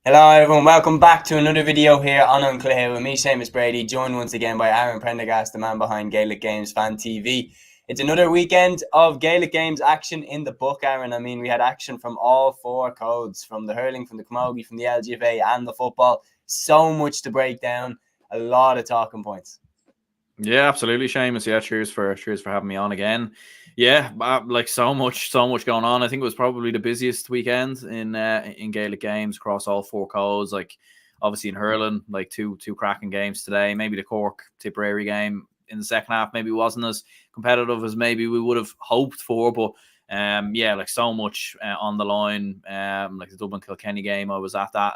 Hello everyone, welcome back to another video here on Cluiche with me, Séamus Brady, joined once again by Aaron Prendergast, the man behind Gaelic Games Fan TV. It's another weekend of Gaelic Games action in the book, Aaron. I mean, we had action from all four codes, from the hurling, from the camogie, from the LGFA and the football. So much to break down, a lot of talking points. Yeah, absolutely, Séamus. Yeah, cheers for having me on again. Yeah, like so much going on. I think it was probably the busiest weekend in Gaelic Games across all four codes. Like obviously in hurling, like two cracking games today. Maybe the Cork Tipperary game in the second half maybe wasn't as competitive as maybe we would have hoped for, but yeah, like so much on the line. Like the Dublin Kilkenny game, I was at that,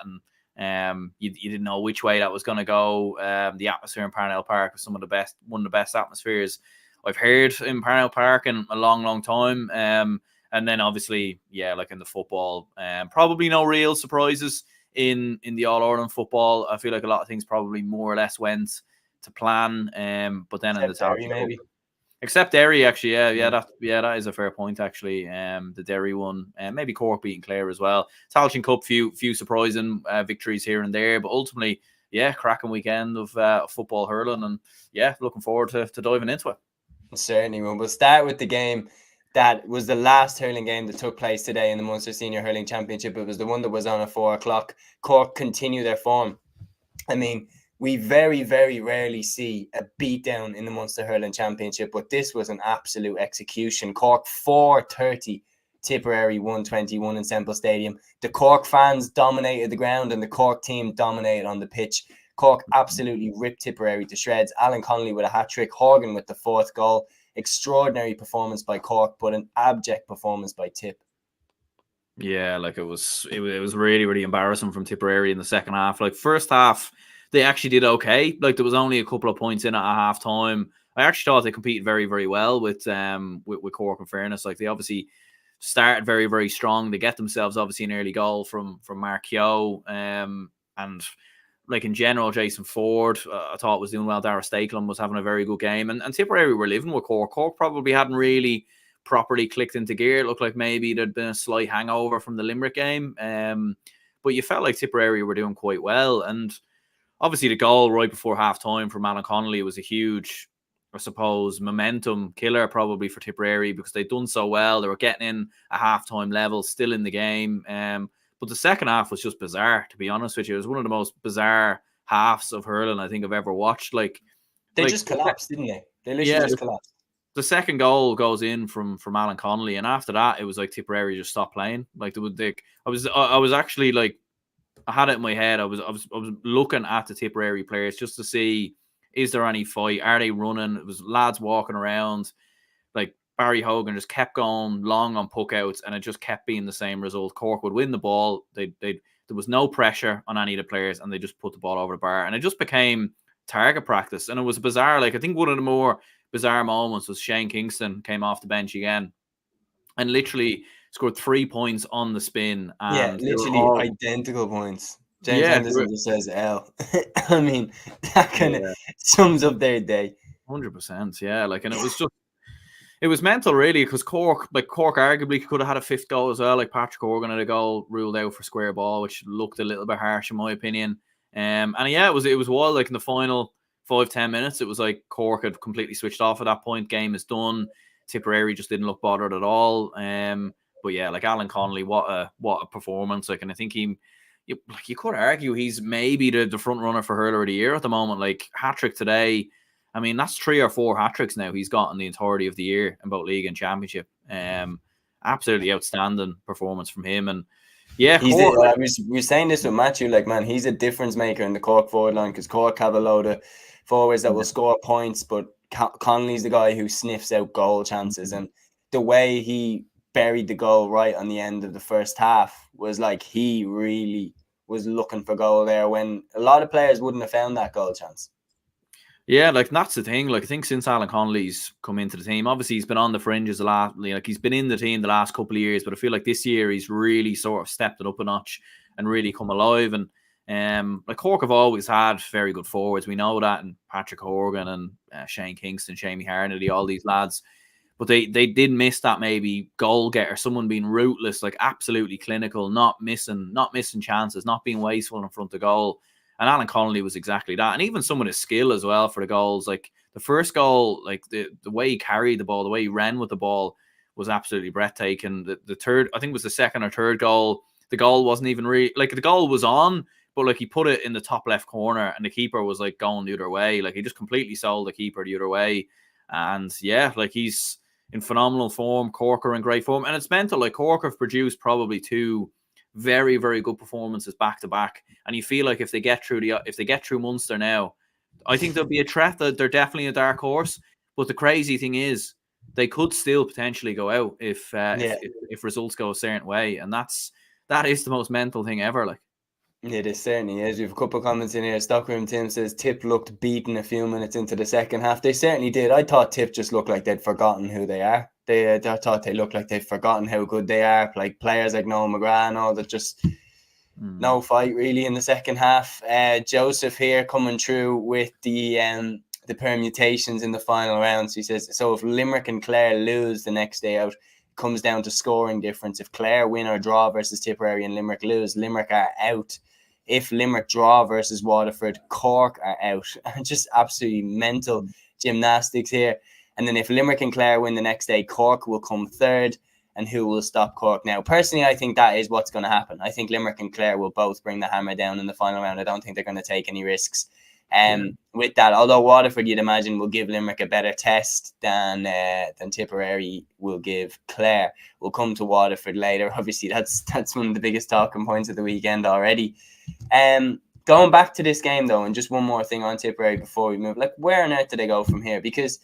and you didn't know which way that was going to go. The atmosphere in Parnell Park was one of the best atmospheres I've heard in Parnell Park in a long time. And then obviously, yeah, like in the football, probably no real surprises in the All-Ireland football. I feel like a lot of things probably more or less went to plan. But then in the Derry, maybe. Except Derry, actually, that is a fair point. Actually, the Derry one, maybe Cork beating Clare as well. Tailteann Cup, few surprising victories here and there, but ultimately, yeah, cracking weekend of football hurling, and yeah, looking forward to diving into it. Certainly, we'll start with the game that was the last hurling game that took place today in the Munster Senior Hurling Championship. It was the one that was on at 4 o'clock. Cork continue their form. I mean, we very rarely see a beatdown in the Munster Hurling Championship, but this was an absolute execution. Cork 430, Tipperary 121 in Semple Stadium. The Cork fans dominated the ground and the Cork team dominated on the pitch. Cork absolutely ripped Tipperary to shreds. Alan Connolly with a hat-trick, Horgan with the fourth goal. Extraordinary performance by Cork, but an abject performance by Tip. Yeah, like it was really embarrassing from Tipperary in the second half. Like first half, they actually did okay. Like there was only a couple of points in at half time. I actually thought they competed very well with Cork, in fairness. Like they obviously started very strong. They get themselves obviously an early goal from Mark Keogh. And like in general, Jason Ford, I thought was doing well. Dara Stakelum was having a very good game. And Tipperary were living with Cork. Cork probably hadn't really properly clicked into gear. It looked like maybe there'd been a slight hangover from the Limerick game. But you felt like Tipperary were doing quite well. And obviously the goal right before half-time from Alan Connolly was a huge, I suppose, momentum killer probably for Tipperary because they'd done so well. They were getting in a half-time level, still in the game. But the second half was just bizarre, to be honest with you. It was one of the most bizarre halves of hurling I think I've ever watched. They just collapsed, didn't they? They literally just collapsed. The second goal goes in from Alan Connolly, and after that, it was like Tipperary just stopped playing. Like I was actually like, I had it in my head. I was looking at the Tipperary players just to see, is there any fight? Are they running? It was lads walking around. Like Barry Hogan just kept going long on puck outs, and it just kept being the same result. Cork would win the ball. There was no pressure on any of the players, and they just put the ball over the bar, and it just became target practice. And it was bizarre. Like I think one of the more bizarre moments was Shane Kingston came off the bench again and literally scored 3 points on the spin. And yeah, literally identical points. James Henderson just says L. I mean, that kind of sums up their day. 100%, yeah. Like, and it was mental, really, because Cork arguably could have had a fifth goal as well. Like Patrick Horgan had a goal ruled out for square ball, which looked a little bit harsh in my opinion. And yeah, it was wild. Like in the final 5-10 minutes, it was like Cork had completely switched off at that point. Game is done. Tipperary just didn't look bothered at all. But yeah, like Alan Connolly, what a performance! Like, and I think you could argue he's maybe the front runner for hurler of the year at the moment. Like hat trick today. I mean, that's 3 or 4 hat tricks now he's got in the entirety of the year in both league and championship. Absolutely outstanding performance from him. And yeah, we were saying this with Matthew, like, man, he's a difference maker in the Cork forward line because Cork have a load of forwards that will score points, but Connolly's the guy who sniffs out goal chances. And the way he buried the goal right on the end of the first half was like he really was looking for goal there when a lot of players wouldn't have found that goal chance. Yeah, like that's the thing. Like I think since Alan Connolly's come into the team, obviously he's been on the fringes a lot. Like he's been in the team the last couple of years, but I feel like this year he's really sort of stepped it up a notch and really come alive. And like Cork have always had very good forwards. We know that, and Patrick Horgan and Shane Kingston, Shamie Harnedy, all these lads. But they did miss that maybe goal getter, someone being ruthless, like absolutely clinical, not missing chances, not being wasteful in front of goal. And Alan Connolly was exactly that. And even some of his skill as well for the goals. Like the first goal, like the way he carried the ball, the way he ran with the ball was absolutely breathtaking. The third, I think it was the second or third goal, the goal wasn't even really, like the goal was on, but like he put it in the top left corner and the keeper was like going the other way. Like he just completely sold the keeper the other way. And yeah, like he's in phenomenal form. Cork are in great form. And it's mental. Like Cork have produced probably two very, very good performances back to back. And you feel like if they get through Munster now, I think there'll be a threat. That they're definitely a dark horse. But the crazy thing is, they could still potentially go out if results go a certain way, and that is the most mental thing ever. Like, it is certainly is. We have a couple of comments in here. Stockroom Tim says Tip looked beaten a few minutes into the second half. They certainly did. I thought Tip just looked like they'd forgotten who they are. I thought they looked like they'd forgotten how good they are. Like players like Noel McGrath and all that, just no fight really in the second half. Joseph here coming through with the permutations in the final rounds. He says, so if Limerick and Clare lose the next day out, it comes down to scoring difference. If Clare win or draw versus Tipperary and Limerick lose, Limerick are out. If Limerick draw versus Waterford, Cork are out. Just absolutely mental gymnastics here. And then if Limerick and Clare win the next day, Cork will come third. And who will stop Cork now? Personally, I think that is what's going to happen. I think Limerick and Clare will both bring the hammer down in the final round. I don't think they're going to take any risks. With that, although Waterford, you'd imagine, will give Limerick a better test than Tipperary will give Clare. We'll come to Waterford later. Obviously, that's one of the biggest talking points of the weekend already. Going back to this game, though, and just one more thing on Tipperary before we move. Like, where on earth do they go from here? Because,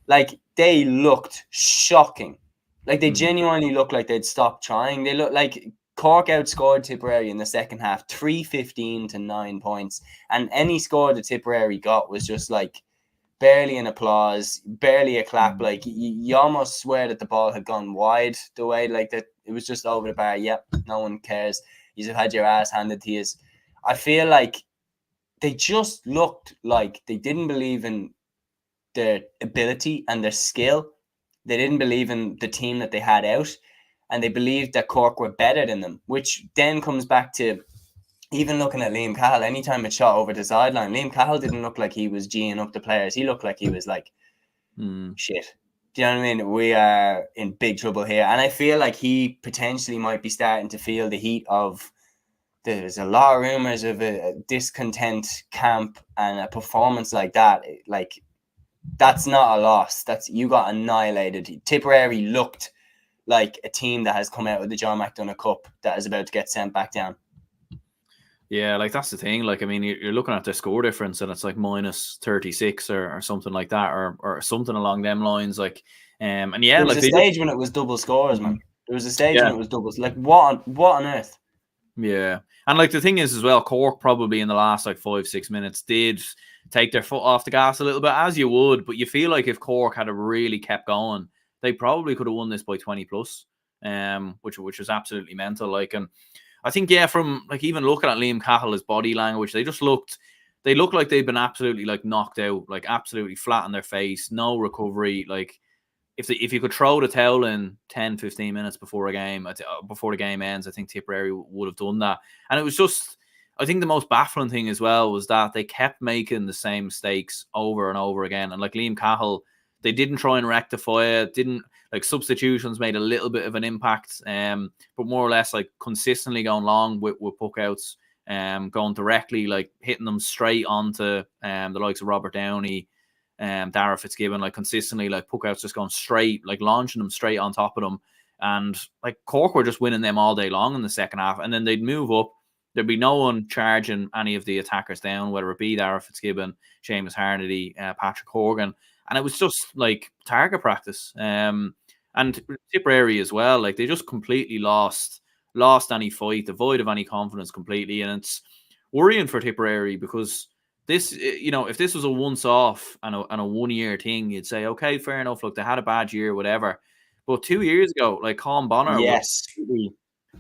like, they looked shocking. Like, they genuinely looked like they'd stopped trying. They looked like Cork outscored Tipperary in the second half, 3-15 to 9 points. And any score that Tipperary got was just, like, barely an applause, barely a clap. Like, you almost swear that the ball had gone wide the way, like, that it was just over the bar. Yep, no one cares. You have had your ass handed to you. I feel like they just looked like they didn't believe in their ability and their skill. They didn't believe in the team that they had out, and they believed that Cork were better than them, which then comes back to even looking at Liam Cahill. Anytime it shot over the sideline, Liam Cahill didn't look like he was G'ing up the players. He looked like he was like, shit. Do you know what I mean? We are in big trouble here. And I feel like he potentially might be starting to feel the heat of, there's a lot of rumours of a discontent camp, and a performance like that, like, that's not a loss. You got annihilated. Tipperary looked like a team that has come out of the John McDonough Cup that is about to get sent back down. Yeah, like that's the thing. Like, I mean, you're looking at the score difference and it's like minus 36 or something like that, or something along them lines. Like, and yeah, there was like a stage when it was double scores, man. There was a stage when it was doubles. Like, what on earth? Yeah, and like the thing is as well, Cork probably in the last like 5-6 minutes did take their foot off the gas a little bit, as you would. But you feel like if Cork had really kept going, they probably could have won this by 20 plus, which was absolutely mental. Like, and I think, yeah, from like even looking at Liam Cahill's body language, they looked like they'd been absolutely like knocked out, like absolutely flat on their face, no recovery. Like, if you could throw the towel in 10-15 minutes before the game ends, I think Tipperary would have done that. And it was just, I think the most baffling thing as well was that they kept making the same mistakes over and over again. And like Liam Cahill, they didn't try and rectify it. Didn't, like, substitutions made a little bit of an impact, but more or less like consistently going long with puck outs, going directly, like hitting them straight onto the likes of Robert Downey, Dara Fitzgibbon, like consistently, like puck outs just going straight, like launching them straight on top of them. And like Cork were just winning them all day long in the second half. And then they'd move up. There'd be no one charging any of the attackers down, whether it be Dara Fitzgibbon, Séamus Harnedy, Patrick Horgan. And it was just like target practice. And Tipperary as well, like they just completely lost any fight, devoid of any confidence completely. And it's worrying for Tipperary because this, you know, if this was a once-off and a one-year thing, you'd say, okay, fair enough. Look, they had a bad year, whatever. But 2 years ago, like Colin Bonner, yes,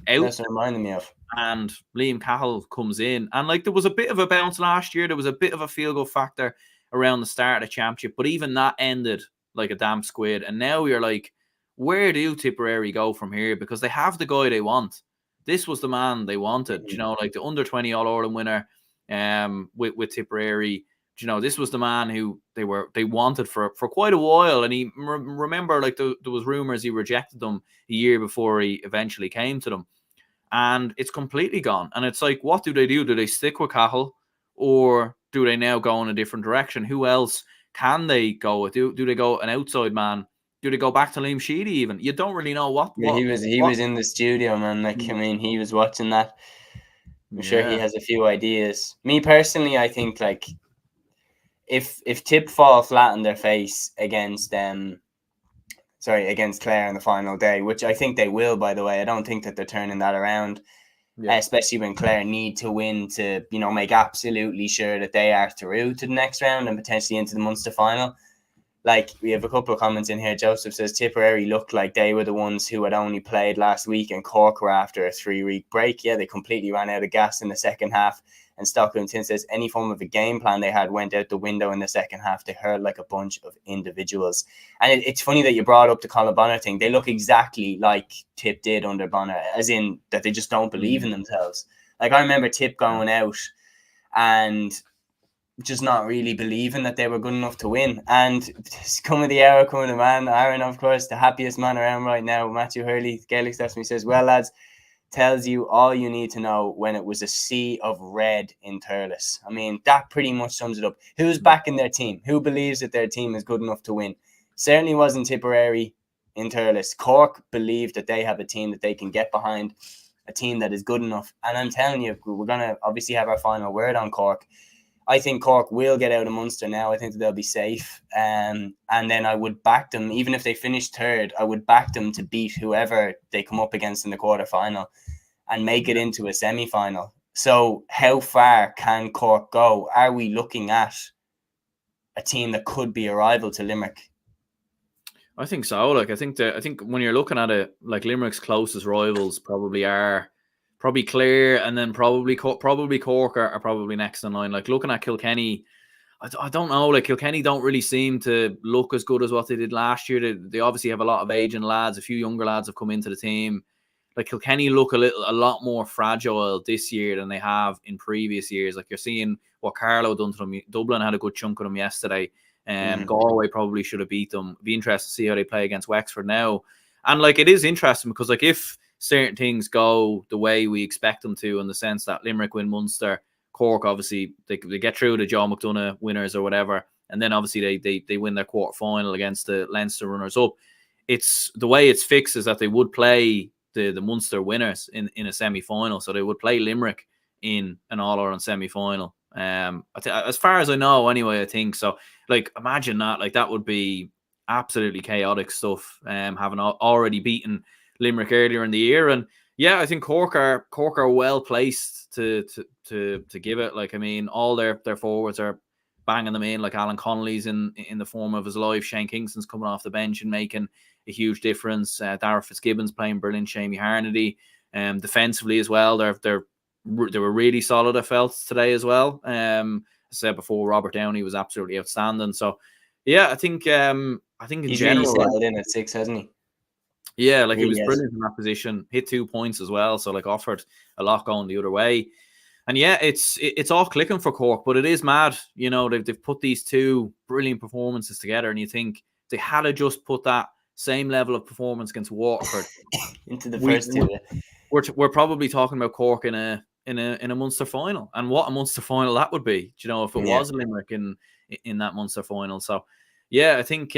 out, that's what reminded me of. And Liam Cahill comes in, and like there was a bit of a bounce last year. There was a bit of a field goal factor around the start of the championship, but even that ended like a damp squid. And now you're like, where do Tipperary go from here? Because they have the guy they want. This was the man they wanted, like the under-20 All-Ireland winner with Tipperary. This was the man who they wanted for quite a while. And he remember, like, there was rumors he rejected them a year before he eventually came to them. And it's completely gone. And it's like, what do? Do they stick with Cahill, or do they now go in a different direction? Who else can they go with? Do they go an outside man? Do they go back to Liam Sheedy even? You don't really know what. Yeah, he was in the studio, man. Like, I mean, he was watching that. I'm sure he has a few ideas. Me personally, I think, like, if Tip fall flat on their face against against Clare on the final day, which I think they will, by the way. I don't think that they're turning that around, especially when Clare need to win to, make absolutely sure that they are through to the next round and potentially into the Munster final. Like, we have a couple of comments in here. Joseph says Tipperary looked like they were the ones who had only played last week, and Cork were after a 3-week break. Yeah, they completely ran out of gas in the second half. And Stockholm Tin says any form of a game plan they had went out the window in the second half. They hurled like a bunch of individuals. And it's funny that you brought up the Colin Bonner thing. They look exactly like Tip did under Bonner, as in that they just don't believe in themselves. Like, I remember Tip going out and just not really believing that they were good enough to win. And come of the hour, come of the man. Aaron, of course, the happiest man around right now. Matthew Hurley, Gaelic Sesame, says, well, lads, tells you all you need to know when it was a sea of red in Thurles. I mean, that pretty much sums it up. Who's backing their team? Who believes that their team is good enough to win? Certainly wasn't Tipperary in Thurles. Cork believe that they have a team that they can get behind, a team that is good enough. And I'm telling you, we're going to obviously have our final word on Cork. I think Cork will get out of Munster now. I think that they'll be safe. And then I would back them, even if they finish third, I would back them to beat whoever they come up against in the quarterfinal and make it into a semi-final. So how far can Cork go? Are we looking at a team that could be a rival to Limerick? I think so. Like, I think when you're looking at it, like, Limerick's closest rivals probably Clare, and then probably Cork are probably next in line. Like, looking at Kilkenny, I don't know. Like, Kilkenny don't really seem to look as good as what they did last year. They obviously have a lot of aging lads. A few younger lads have come into the team. Like, Kilkenny look a lot more fragile this year than they have in previous years. Like, you're seeing what Carlow done to them. Dublin had a good chunk of them yesterday. Galway probably should have beat them. Be interested to see how they play against Wexford now. And, like, it is interesting because, like, if certain things go the way we expect them to, in the sense that Limerick win Munster, Cork obviously they get through the Joe McDonough winners or whatever, and then obviously they win their quarter final against the Leinster runners up. It's the way it's fixed is that they would play the Munster winners in a semi final, so they would play Limerick in an All-Ireland semi final. As far as I know, anyway, I think so. Like, imagine that. Like, that would be absolutely chaotic stuff. Having already beaten Limerick earlier in the year, and yeah, I think Cork are well placed to give it. Like, I mean, all their forwards are banging them in. Like, Alan Connolly's in the form of his life. Shane Kingston's coming off the bench and making a huge difference. Darragh Fitzgibbon's playing brilliant. Shamie Harnedy, defensively as well. They were really solid, I felt, today as well. I said before, Robert Downey was absolutely outstanding. So yeah, I think in he's general, really settled in at 6, hasn't he? Yeah, like, he was brilliant in that position. Hit 2 points as well, so, like, offered a lot going the other way. And yeah, it's all clicking for Cork, but it is mad. They've put these two brilliant performances together, and you think they had to just put that same level of performance against Waterford into the first two. We're probably talking about Cork in a Munster final, and what a Munster final that would be. If it was Limerick in that Munster final. So yeah, I think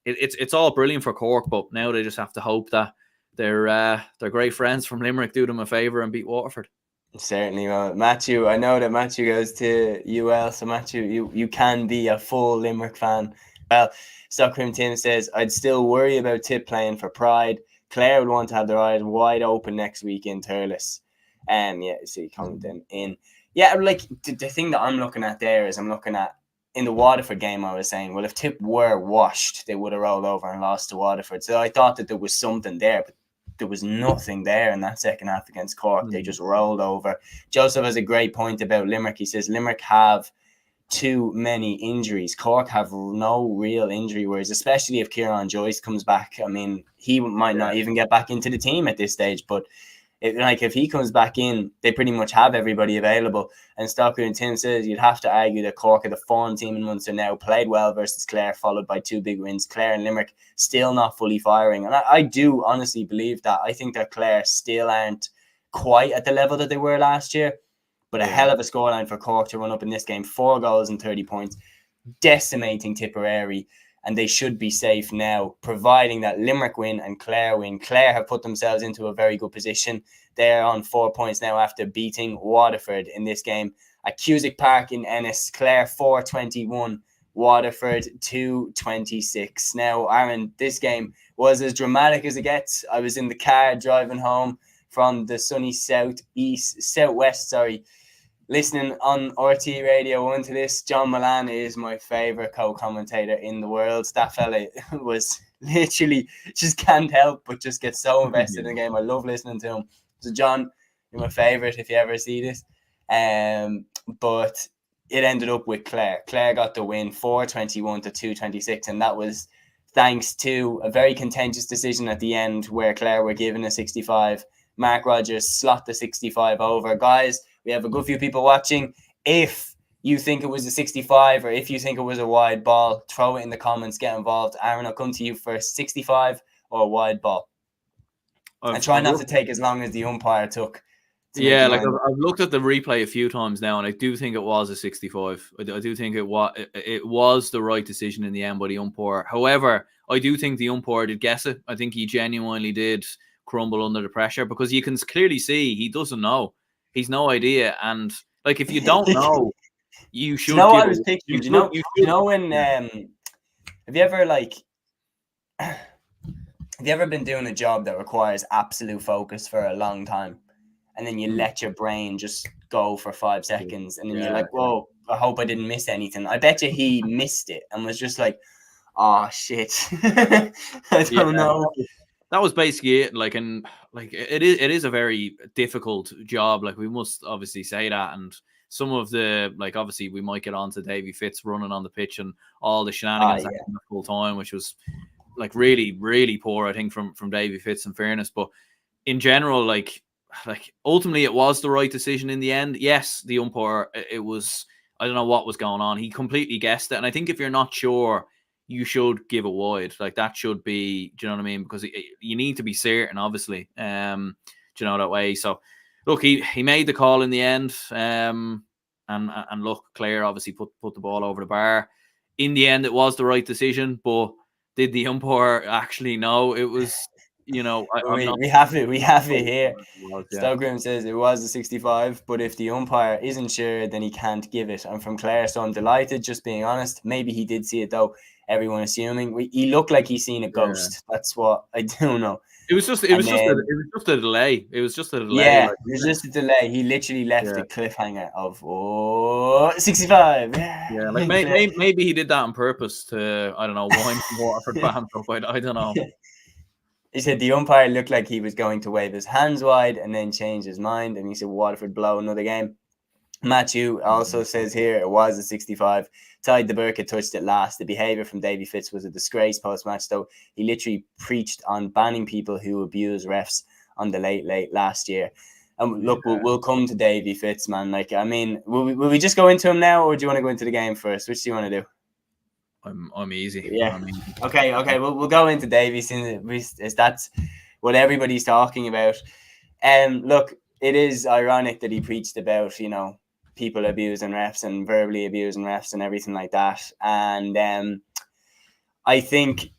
it's all brilliant for Cork, but now they just have to hope that their great friends from Limerick do them a favour and beat Waterford. Certainly. Well, Matthew, I know that Matthew goes to UL, so Matthew, you can be a full Limerick fan. Well, Stockholm Tin says, I'd still worry about Tip playing for Pride. Clare would want to have their eyes wide open next week in Thurles. Yeah, see, commenting in. Yeah, like, the thing that I'm looking at there is I'm looking at, in the Waterford game, I was saying, well, if Tip were washed, they would have rolled over and lost to Waterford. So I thought that there was something there, but there was nothing there in that second half against Cork. They just rolled over. Joseph has a great point about Limerick. He says Limerick have too many injuries. Cork have no real injury worries, especially if Kieran Joyce comes back. I mean, he might not even get back into the team at this stage, but if he comes back in, they pretty much have everybody available. And Stocker and Tim says you'd have to argue that Cork are the form team in Munster now, played well versus Clare, followed by 2 big wins. Clare and Limerick still not fully firing. And I do honestly believe that. I think that Clare still aren't quite at the level that they were last year. But a hell of a scoreline for Cork to run up in this game. 4 goals and 30 points, decimating Tipperary. And they should be safe now, providing that Limerick win and Clare win. Clare have put themselves into a very good position. They're on 4 points now after beating Waterford in this game at Cusack Park in Ennis. Clare 4-21, Waterford 2-26. Now, Aaron, this game was as dramatic as it gets. I was in the car driving home from the sunny southwest, listening on RT Radio 1 to this. John Milan is my favourite co-commentator in the world. That fella was literally just can't help but just get so invested in the game. I love listening to him. So John, you're my favourite if you ever see this. But it ended up with Clare. Clare got the win 4-21 to 2-26, and that was thanks to a very contentious decision at the end where Clare were given a 65. Mark Rogers slot the 65 over. Guys, we have a good few people watching. If you think it was a 65 or if you think it was a wide ball, throw it in the comments, get involved. Aaron, I'll come to you first. 65 or a wide ball? And try not to take as long as the umpire took. Yeah, like I've looked at the replay a few times now, and I do think it was a 65. I do think it was the right decision in the end by the umpire. However, I do think the umpire did guess it. I think he genuinely did crumble under the pressure, because you can clearly see he doesn't know. He's no idea. And like, if you don't know, you should. You know what I was thinking? You know when have you ever been doing a job that requires absolute focus for a long time, and then you let your brain just go for 5 seconds, and then you're like, whoa, I hope I didn't miss anything. I bet you he missed it and was just like, oh shit. I don't know. That was basically it. Like, and like it is a very difficult job. Like, we must obviously say that. And some of the, like, obviously we might get on to Davy Fitz running on the pitch and all the shenanigans that happened the full time, which was like really, really poor, I think, from Davy Fitz, in fairness. But in general, like ultimately it was the right decision in the end. Yes, the umpire, it was, I don't know what was going on. He completely guessed it. And I think if you're not sure, you should give it wide. Like, that should be, do you know what I mean? Because you need to be certain, obviously, do you know, that way. So, look, he made the call in the end. And look, Clare obviously put the ball over the bar. In the end, it was the right decision, but did the umpire actually know it was, you know? We have it here. Stogrim says it was a 65, but if the umpire isn't sure, then he can't give it. I'm from Clare, so I'm delighted, just being honest. Maybe he did see it, though. Everyone assuming he looked like he's seen a ghost. Yeah. That's what I do know. It was just a delay. It was just a delay. Yeah, it was just a delay. He literally left a cliffhanger of 65. Yeah, like maybe he did that on purpose to, I don't know, wind Waterford fans up. I don't know. He said the umpire looked like he was going to wave his hands wide and then change his mind, and he said Waterford blow another game. Matthew also says here it was a 65. Tied the Burke touched it last. The behaviour from Davy Fitz was a disgrace post-match, though. He literally preached on banning people who abuse refs on the late last year. And look, we'll come to Davy Fitz, man. Like, I mean, will we just go into him now, or do you want to go into the game first? Which do you want to do? I'm easy. Yeah. I'm easy. Okay. We'll go into Davy since that's what everybody's talking about. Look, it is ironic that he preached about, you know, people abusing refs and verbally abusing refs and everything like that. And I think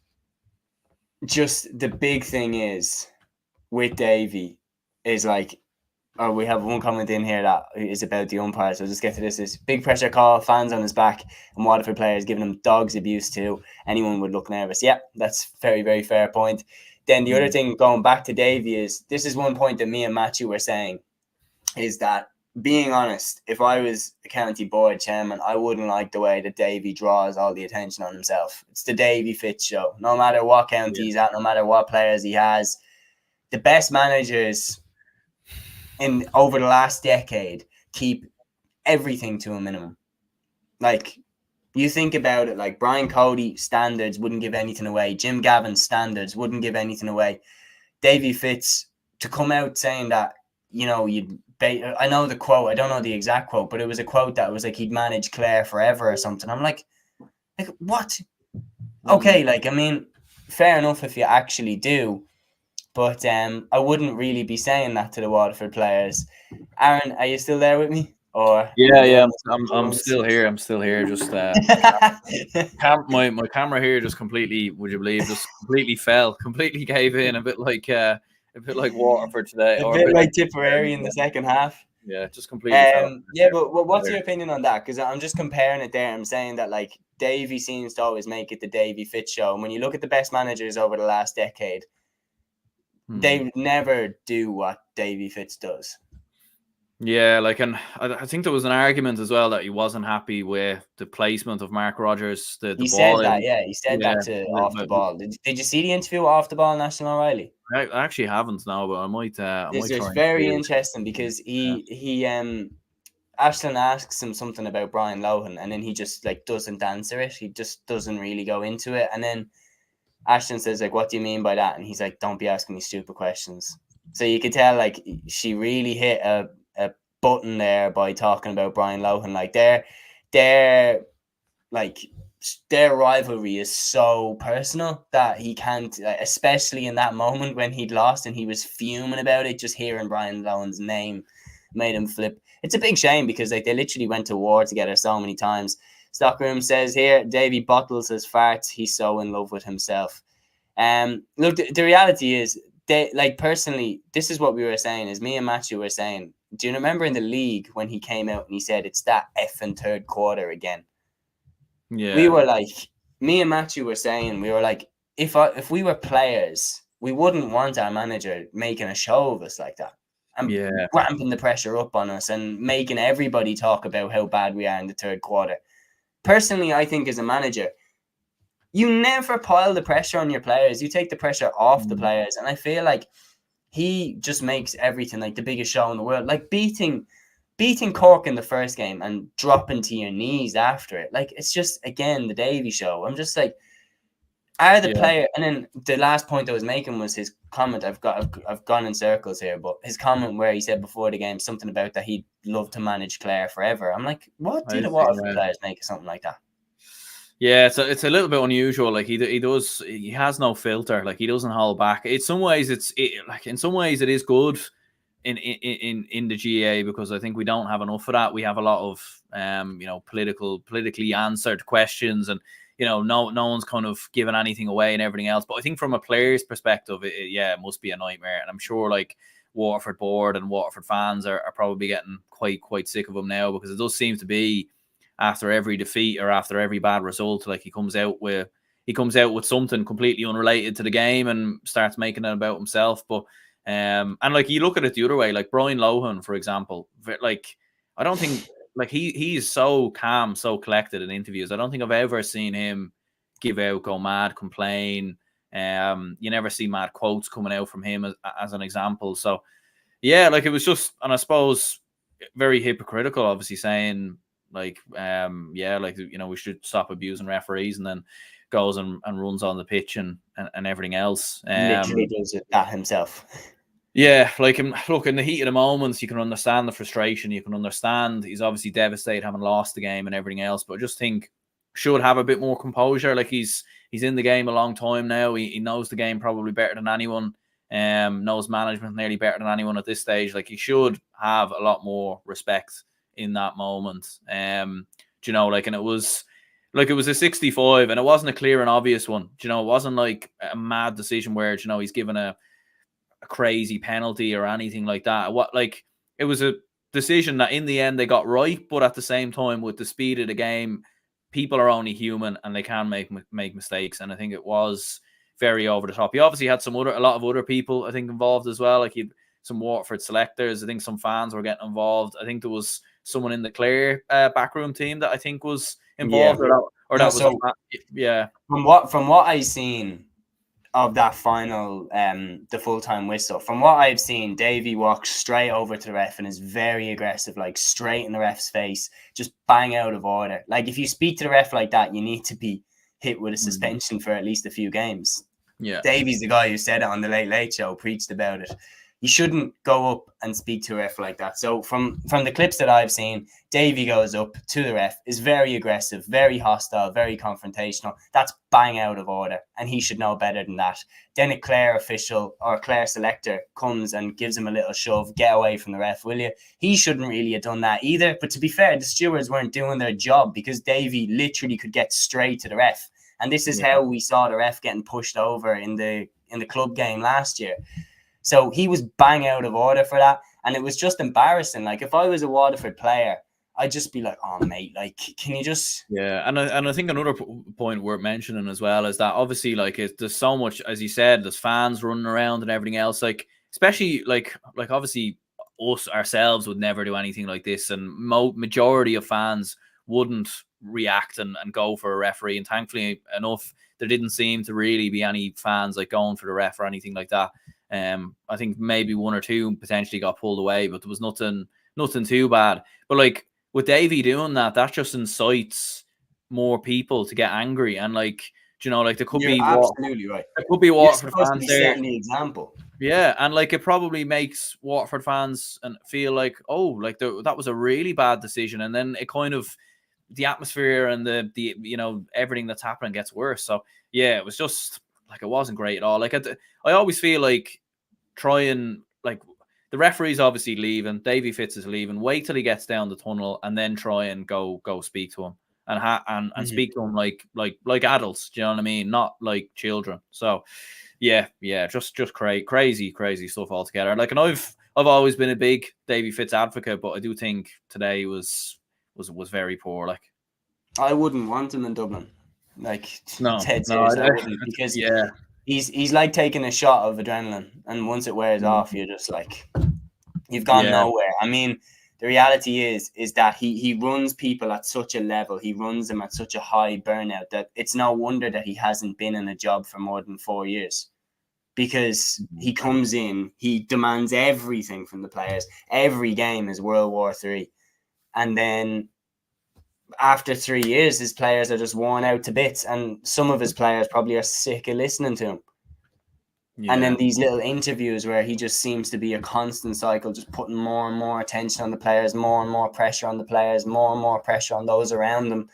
just the big thing is with Davy is like, we have one comment in here that is about the umpire, so just get to this. Is big pressure call, fans on his back, and Waterford players giving him dogs abuse too. Anyone would look nervous. Yeah, that's very, very fair point. Then the other thing, going back to Davy, is this is one point that me and Matthew were saying, is that, being honest, if I was a county board chairman, I wouldn't like the way that Davy draws all the attention on himself. It's the Davy Fitz show. No matter what county he's at, no matter what players he has, the best managers in over the last decade keep everything to a minimum. like, you think about it, like Brian Cody standards wouldn't give anything away. Jim Gavin's standards wouldn't give anything away. Davy Fitz to come out saying that, you know, I know the quote, I don't know the exact quote, but it was a quote that was like he'd manage Clare forever or something. I'm like what? Okay, like, I mean, fair enough if you actually do, but I wouldn't really be saying that to the Waterford players. Aaron, are you still there with me? Or Yeah, I'm still here. I'm still here. Just my camera here just completely, would you believe, just completely fell, completely gave in, a bit like Waterford today, a bit like Tipperary in the second half. Yeah, just completely fell. Yeah, but what's your opinion on that? Because I'm just comparing it there. I'm saying that, like, Davy seems to always make it the Davy Fitz show. And when you look at the best managers over the last decade, they never do what Davy Fitz does. Yeah, like, and I think there was an argument as well that he wasn't happy with the placement of Mark Rogers. He said that, he said that to Off the Ball. Did you see the interview with Off the Ball, National O'Reilly? I actually haven't now, but I might it's very interesting because he Ashton asks him something about Brian Lohan, and then he just like doesn't answer it. He just doesn't really go into it. And then Ashton says, like, what do you mean by that? And he's like, don't be asking me stupid questions. So you could tell, like, she really hit a button there by talking about Brian Lohan. Like, their rivalry is so personal that he can't, especially in that moment when he'd lost and he was fuming about it, just hearing Brian Lohan's name made him flip. It's a big shame because, like, they literally went to war together so many times. Stockroom says here, Davy bottles his farts. He's so in love with himself. Look, the reality is, personally, this is what we were saying, is me and Matthew were saying, do you remember in the league when he came out and he said, it's that effing third quarter again? Yeah. We were like, me and Matthew were saying, we were like, if we were players, we wouldn't want our manager making a show of us like that. And ramping the pressure up on us and making everybody talk about how bad we are in the third quarter. Personally, I think as a manager, you never pile the pressure on your players. You take the pressure off the players. And I feel like he just makes everything like the biggest show in the world. Like beating Cork in the first game and dropping to your knees after it. Like, it's just, again, the Davy show. I'm just like, are the player, and then the last point I was making was his comment. I've gone in circles here, but his comment where he said before the game something about that he'd love to manage Clare forever. I'm like, what do the Waterford players make of something like that? Yeah, so it's a little bit unusual. Like, he has no filter. Like, he doesn't hold back. In some ways it is good in the GAA, because I think we don't have enough of that. We have a lot of politically answered questions, and no one's kind of giving anything away and everything else. But I think from a player's perspective, it must be a nightmare. And I'm sure, like, Waterford board and Waterford fans are probably getting quite sick of him now, because it does seem to be after every defeat or after every bad result, like, he comes out with something completely unrelated to the game and starts making it about himself. But and, like, you look at it the other way, like Brian Lohan, for example, like, I don't think, like, he's so calm, so collected in interviews. I don't think I've ever seen him go mad, complain. You never see mad quotes coming out from him as an example. So yeah, like, it was just, and I suppose very hypocritical, obviously, saying like, we should stop abusing referees, and then goes and runs on the pitch and everything else. Literally does it that himself. Yeah, like, look, in the heat of the moments, you can understand the frustration. You can understand he's obviously devastated having lost the game and everything else. But I just think should have a bit more composure. Like, he's in the game a long time now. He knows the game probably better than anyone. Knows management nearly better than anyone at this stage. Like, he should have a lot more respect in that moment. And it was a 65, and it wasn't a clear and obvious one. It wasn't like a mad decision where he's given a crazy penalty or anything like that. It was a decision that in the end they got right, but at the same time, with the speed of the game, people are only human and they can make mistakes. And I think it was very over the top. He obviously had a lot of other people, I think, involved as well. Like, he some Waterford selectors. I think some fans were getting involved. I think there was someone in the Clare backroom team that I think was involved. From what I seen, of that final, the full-time whistle, from what I've seen, Davy walks straight over to the ref and is very aggressive, like straight in the ref's face, just bang out of order. Like, if you speak to the ref like that, you need to be hit with a suspension for at least a few games. Yeah. Davy's the guy who said it on the Late Late Show, preached about it. You shouldn't go up and speak to a ref like that. So from the clips that I've seen, Davy goes up to the ref, is very aggressive, very hostile, very confrontational. That's bang out of order, and he should know better than that. Then a Clare official or Clare selector comes and gives him a little shove, get away from the ref, will you? He shouldn't really have done that either. But to be fair, the stewards weren't doing their job, because Davy literally could get straight to the ref. And this is how we saw the ref getting pushed over in the club game last year. So he was bang out of order for that. And it was just embarrassing. Like, if I was a Waterford player, I'd just be like, oh, mate, like, can you just... Yeah, and I think another point worth mentioning as well is that obviously, like, there's so much, as you said, there's fans running around and everything else. Like, especially, like obviously, us ourselves would never do anything like this. And majority of fans wouldn't react and go for a referee. And thankfully enough, there didn't seem to really be any fans, like, going for the ref or anything like that. I think maybe one or two potentially got pulled away, but there was nothing too bad. But, like, with Davy doing that, that just incites more people to get angry. And, like, you know, like, there could be absolutely right. There could be Waterford fans there setting the example. Yeah, and, like, it probably makes Waterford fans and feel like, oh, like, that was a really bad decision, and then it kind of, the atmosphere and the you know, everything that's happening gets worse. So yeah, it was just like, it wasn't great at all. Like, I always feel like, like, the referee's obviously leaving, Davy Fitz is leaving, wait till he gets down the tunnel and then try and go speak to him and speak to him like adults. Do you know what I mean? Not like children. So yeah, just crazy stuff altogether. Like, and I've always been a big Davy Fitz advocate, but I do think today was very poor. Like, I wouldn't want him in Dublin. Like, no, I wouldn't, because he's like taking a shot of adrenaline, and once it wears off, you're just like, you've gone nowhere. I mean, the reality is that he runs people at such a level, he runs them at such a high burnout, that it's no wonder that he hasn't been in a job for more than 4 years. Because he comes in, he demands everything from the players. Every game is World War III. And then after 3 years, his players are just worn out to bits. And some of his players probably are sick of listening to him. Yeah. And then these little interviews where he just seems to be a constant cycle, just putting more and more attention on the players, more and more pressure on the players, more and more pressure on those around them.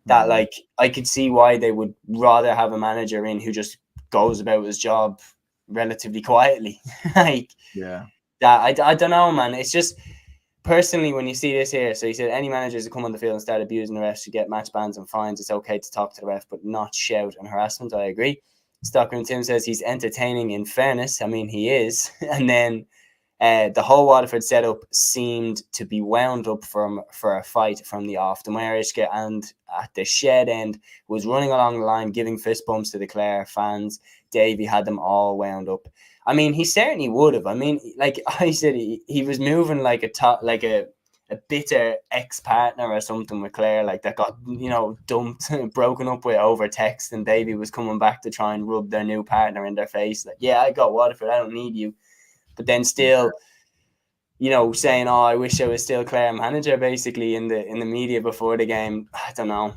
That, like, I could see why they would rather have a manager in who just goes about his job relatively quietly. Like, that I don't know, man. It's just, personally, when you see this here, so he said any managers who come on the field and start abusing the refs should get match bans and fines. It's okay to talk to the ref, but not shout and harassment. I agree. Stockroom Tim says he's entertaining in fairness. I mean, he is. And then the whole Waterford setup seemed to be wound up for a fight from the off. The Mayorishka and at the shed end was running along the line, giving fist bumps to the Clare fans. Davy had them all wound up. I mean, he certainly would have. I mean, like I said, he was moving like a bitter ex-partner or something with Clare, like, that got, you know, dumped, broken up with over text, and Davy was coming back to try and rub their new partner in their face. Like, yeah, I got Waterford, I don't need you. But then still, you know, saying, oh, I wish I was still Clare manager, basically, in the media before the game. I don't know.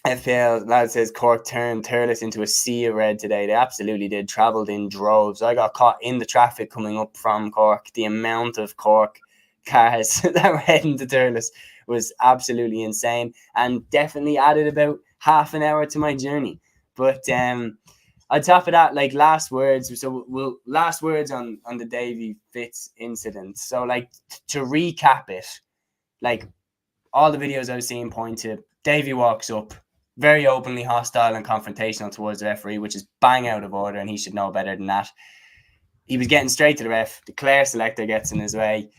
FPL lad says Cork turned Thurles into a sea of red today. They absolutely did. Travelled in droves. I got caught in the traffic coming up from Cork. The amount of Cork cars that were heading to Thurles was absolutely insane, and definitely added about half an hour to my journey. But on top of that, like, last words on the Davy Fitz incident. So, like, to recap it, like, all the videos I've seen point to Davy walks up very openly hostile and confrontational towards the referee, which is bang out of order, and he should know better than that. He was getting straight to the ref. The Clare selector gets in his way.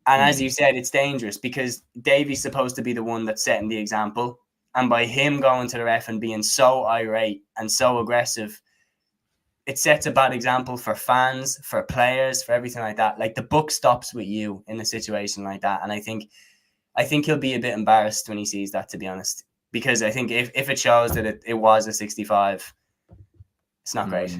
And as you said, it's dangerous because Davy's supposed to be the one that's setting the example. And by him going to the ref and being so irate and so aggressive, it sets a bad example for fans, for players, for everything like that. Like, the buck stops with you in a situation like that. And I think he'll be a bit embarrassed when he sees that, to be honest. Because I think if it shows that it was a 65, It's not great.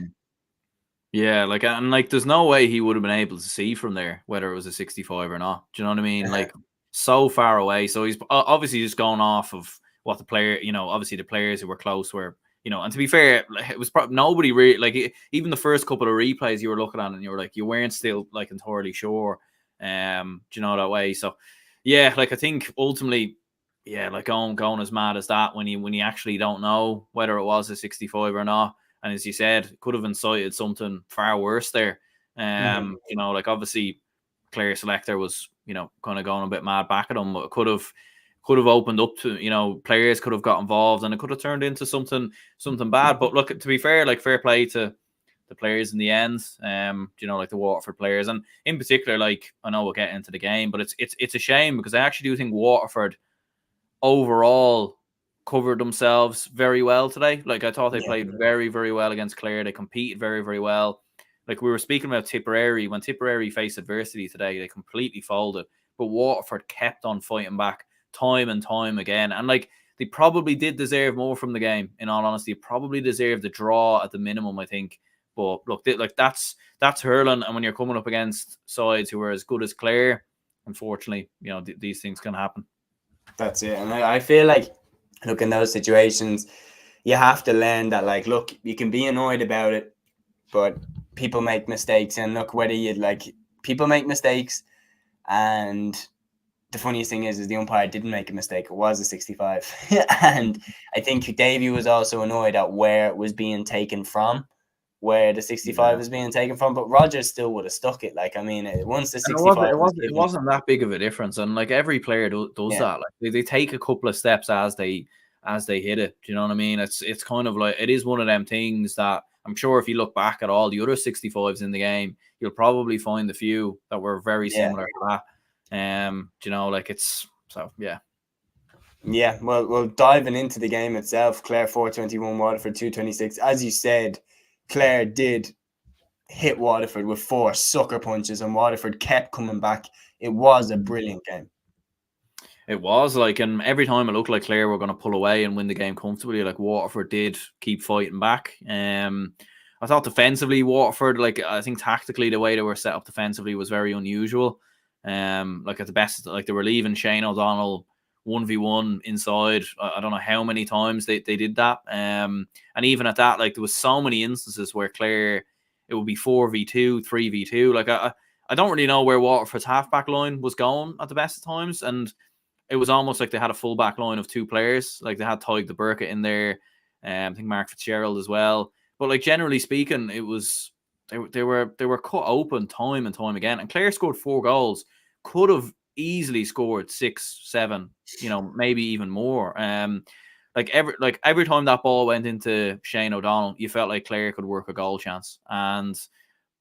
Yeah, like there's no way he would have been able to see from there whether it was a 65 or not. Do you know what I mean? Like so far away. So he's obviously just going off of what the player, obviously the players who were close were, and to be fair, it was probably nobody really, like even the first couple of replays you were looking at and you were like, you weren't still like entirely sure, that way. So yeah, like I think ultimately, yeah, like going as mad as that when you actually don't know whether it was a 65 or not. And as you said, could have incited something far worse there. Like obviously Clare selector was, kind of going a bit mad back at him, but it could have opened up to, players could have got involved and it could have turned into something bad. But look, to be fair, like fair play to the players in the end, like the Waterford players. And in particular, like I know we'll get into the game, but it's a shame because I actually do think Waterford overall covered themselves very well today. Like I thought they played very, very well against Clare. They competed very, very well. Like we were speaking about Tipperary, when Tipperary faced adversity today, they completely folded. But Waterford kept on fighting back time and time again. And like they probably did deserve more from the game, in all honesty. Probably deserved a draw at the minimum, I think. But look, that's hurling, and when you're coming up against sides who are as good as Clare, unfortunately, these things can happen. That's it. And I feel like, look, in those situations, you have to learn that, like, look, you can be annoyed about it, but people make mistakes. And look, whether you people make mistakes. And the funniest thing is the umpire didn't make a mistake. It was a 65. And I think Davy was also annoyed at where it was being taken from, where the 65 was being taken from. But Rogers still would have stuck it. Like, I mean, once the 65 it wasn't that big of a difference. And like every player does that. Like they take a couple of steps as they hit it. Do you know what I mean? It's kind of like, it is one of them things that I'm sure if you look back at all the other 65s in the game, you'll probably find a few that were very similar to that. Like it's so yeah. Yeah, well, diving into the game itself, Clare 421, Waterford 226. As you said, Clare did hit Waterford with 4 sucker punches, and Waterford kept coming back. It was a brilliant game. It was like, and every time it looked like Clare were going to pull away and win the game comfortably, like Waterford did keep fighting back. I thought defensively, Waterford, like I think tactically the way they were set up defensively was very unusual. Like at the best, like they were leaving Shane O'Donnell 1v1 inside. I don't know how many times they did that. And even at that, like there was so many instances where Clare, it would be 4v2, 3v2. Like I don't really know where Waterford's halfback line was going at the best of times. And it was almost like they had a full back line of 2 players. Like they had Tyg the Burka in there. I think Mark Fitzgerald as well. But like generally speaking, it was they were cut open time and time again. And Clare scored 4 goals. Could have easily scored 6, 7, maybe even more. Every time that ball went into Shane O'Donnell, you felt like Clare could work a goal chance. And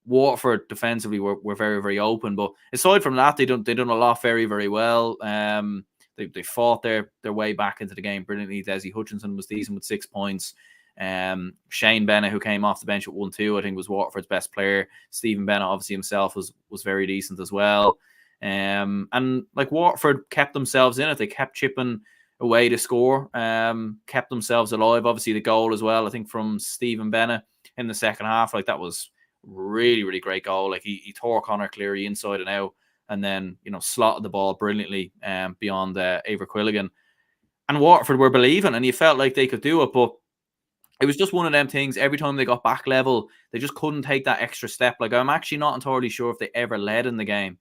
Waterford defensively were very, very open. But aside from that, they done a lot very, very well. They fought their way back into the game brilliantly. Desi Hutchinson was decent with 6 points. Shane Bennett, who came off the bench at 1-2, I think was Waterford's best player. Stephen Bennett, obviously himself, was very decent as well. And like Waterford kept themselves in it. They kept chipping away to score. Kept themselves alive. Obviously the goal as well, I think from Stephen Bennett in the second half. Like that was really, really great goal. Like he tore Conor Cleary inside and out, and then slotted the ball brilliantly beyond Eibhear Quilligan. And Waterford were believing, and you felt like they could do it, but it was just one of them things. Every time they got back level, they just couldn't take that extra step. Like I'm actually not entirely sure if they ever led in the game.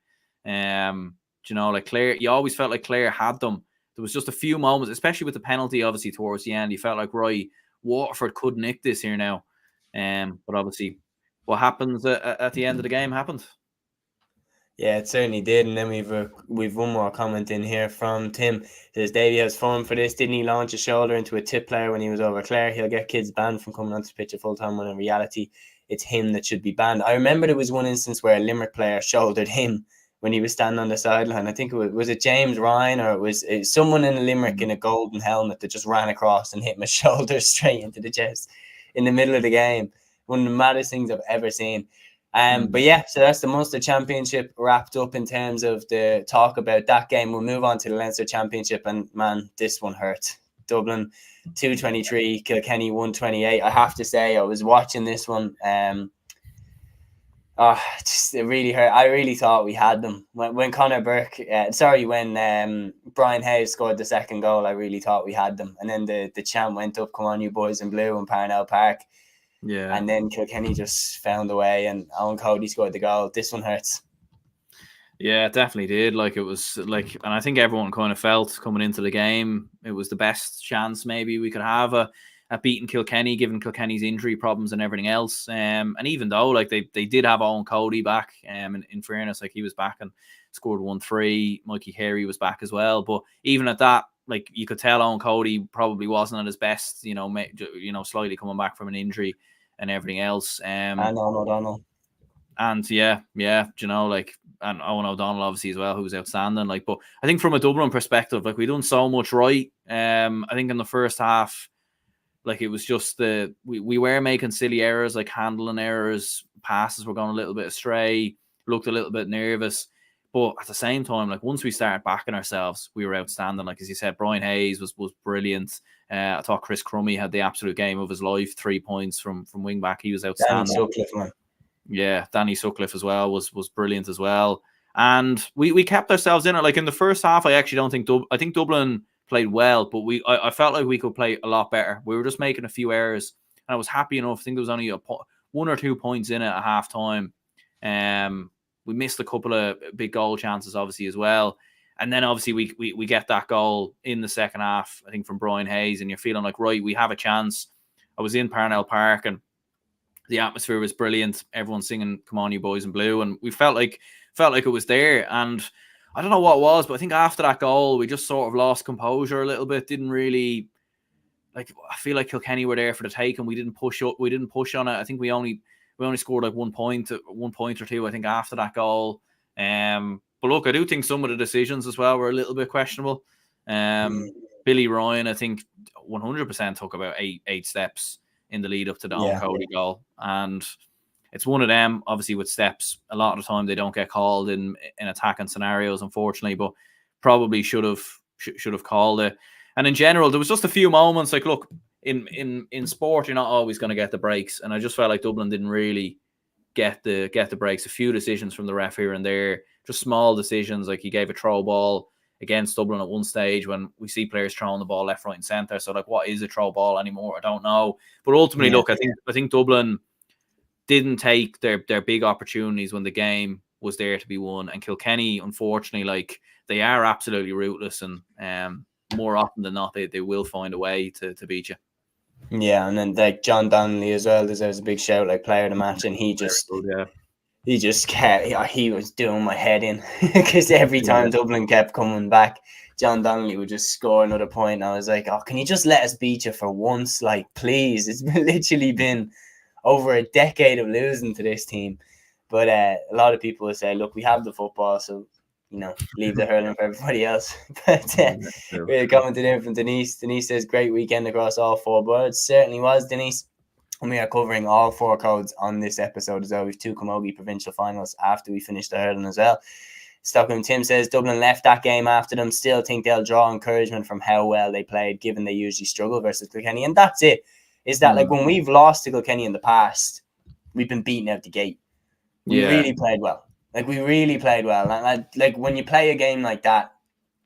Like Clare, you always felt like Clare had them. There was just a few moments, especially with the penalty, obviously towards the end, you felt like, right, Waterford could nick this here now. But obviously, what happens at the end of the game happened. Yeah, it certainly did. And then we've one more comment in here from Tim. It says Davy has form for this. Didn't he launch a shoulder into a tip player when he was over Clare? He'll get kids banned from coming onto the pitch at full time, when in reality it's him that should be banned. I remember there was one instance where a Limerick player shouldered him when he was standing on the sideline. I think it was it James Ryan, or it was someone in Limerick in a golden helmet that just ran across and hit my shoulder straight into the chest in the middle of the game. One of the maddest things I've ever seen. But yeah, so that's the Munster Championship wrapped up in terms of the talk about that game. We'll move on to the Leinster Championship, and man, this one hurt. Dublin 223, Kilkenny 128. I have to say, I was watching this one. It really hurt. I really thought we had them when Conor Burke. When Brian Hayes scored the second goal. I really thought we had them, and then the chant went up, "Come on, you boys in blue," in Parnell Park. Yeah, and then Kilkenny just found a way, and Owen Cody scored the goal. This one hurts. Yeah, it definitely did. Like, it was like, and I think everyone kind of felt coming into the game, it was the best chance maybe we could have at beating Kilkenny, given Kilkenny's injury problems and everything else. And even though like they did have Owen Cody back, in fairness, like he was back and scored 1-3. Mikey Carey was back as well. But even at that, like you could tell Owen Cody probably wasn't at his best. Slightly coming back from an injury and everything else. And Owen O'Donnell. And and Owen O'Donnell obviously as well, who was outstanding. Like, but I think from a Dublin perspective, like we done so much right. I think in the first half, like it was just we were making silly errors, like handling errors, passes were going a little bit astray, looked a little bit nervous. But at the same time, like once we started backing ourselves, we were outstanding. Like as you said, Brian Hayes was brilliant. I thought Chris Crummey had the absolute game of his life, 3 points from wing back. He was outstanding. Danny Sutcliffe, man. Yeah, Danny Sutcliffe as well was brilliant as well. And we kept ourselves in it. Like in the first half, I actually don't think I think Dublin played well, but I felt like we could play a lot better. We were just making a few errors, and I was happy enough. I think there was only 1 or 2 points in it at half time. We missed a couple of big goal chances, obviously, as well. And then obviously we get that goal in the second half, I think from Brian Hayes, and you're feeling like, right, we have a chance. I was in Parnell Park and the atmosphere was brilliant. Everyone singing "Come on, you boys in blue," and we felt like it was there. And I don't know what it was, but I think after that goal, we just sort of lost composure a little bit. Didn't really I feel like Kilkenny were there for the take, and we didn't push up. We didn't push on it. I think we only scored like 1 point or two. I think after that goal. But look, I do think some of the decisions as well were a little bit questionable. Billy Ryan, I think 100% took about eight steps in the lead up to the Owen Cody goal, and it's one of them. Obviously, with steps, a lot of the time they don't get called in attacking scenarios, unfortunately. But probably should have called it. And in general, there was just a few moments. Like, look, in sport, you're not always going to get the breaks, and I just felt like Dublin didn't really get the breaks. A few decisions from the ref here and there, just small decisions. Like he gave a throw ball against Dublin at one stage when we see players throwing the ball left, right, and centre. So like, what is a throw ball anymore? I don't know. But ultimately, look, I think Dublin didn't take their big opportunities when the game was there to be won. And Kilkenny, unfortunately, like they are absolutely ruthless, and more often than not, they will find a way to beat you. Yeah, and then like John Donnelly as well deserves a big shout, like player of the match, and he was doing my head in because every time Dublin kept coming back, John Donnelly would just score another point. And I was like, oh, can you just let us beat you for once? Like, please. It's literally been over a decade of losing to this team. But a lot of people will say, look, we have the football, so, leave the hurling for everybody else. But we're coming to them from Denise. Denise says, great weekend across all 4 boards. Certainly was, Denise. And we are covering all 4 codes on this episode as well. We have 2 Camogie provincial finals after we finish the hurling as well. Stockholm Tim says Dublin left that game after them. Still think they'll draw encouragement from how well they played, given they usually struggle versus Kilkenny. And that's it. Is that like when we've lost to Kilkenny in the past, we've been beaten out the gate. We really played well. Like we really played well. And like when you play a game like that,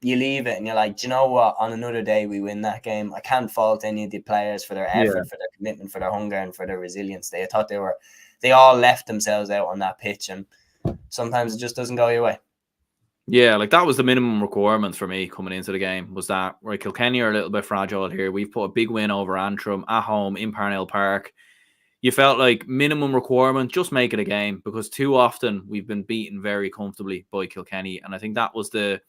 you leave it and you're like, do you know what? On another day, we win that game. I can't fault any of the players for their effort, for their commitment, for their hunger, and for their resilience. I thought they all left themselves out on that pitch, and sometimes it just doesn't go your way. Yeah, like that was the minimum requirement for me coming into the game, was that, right, Kilkenny are a little bit fragile here. We've put a big win over Antrim at home in Parnell Park. You felt like minimum requirement, just make it a game, because too often we've been beaten very comfortably by Kilkenny, and I think that was the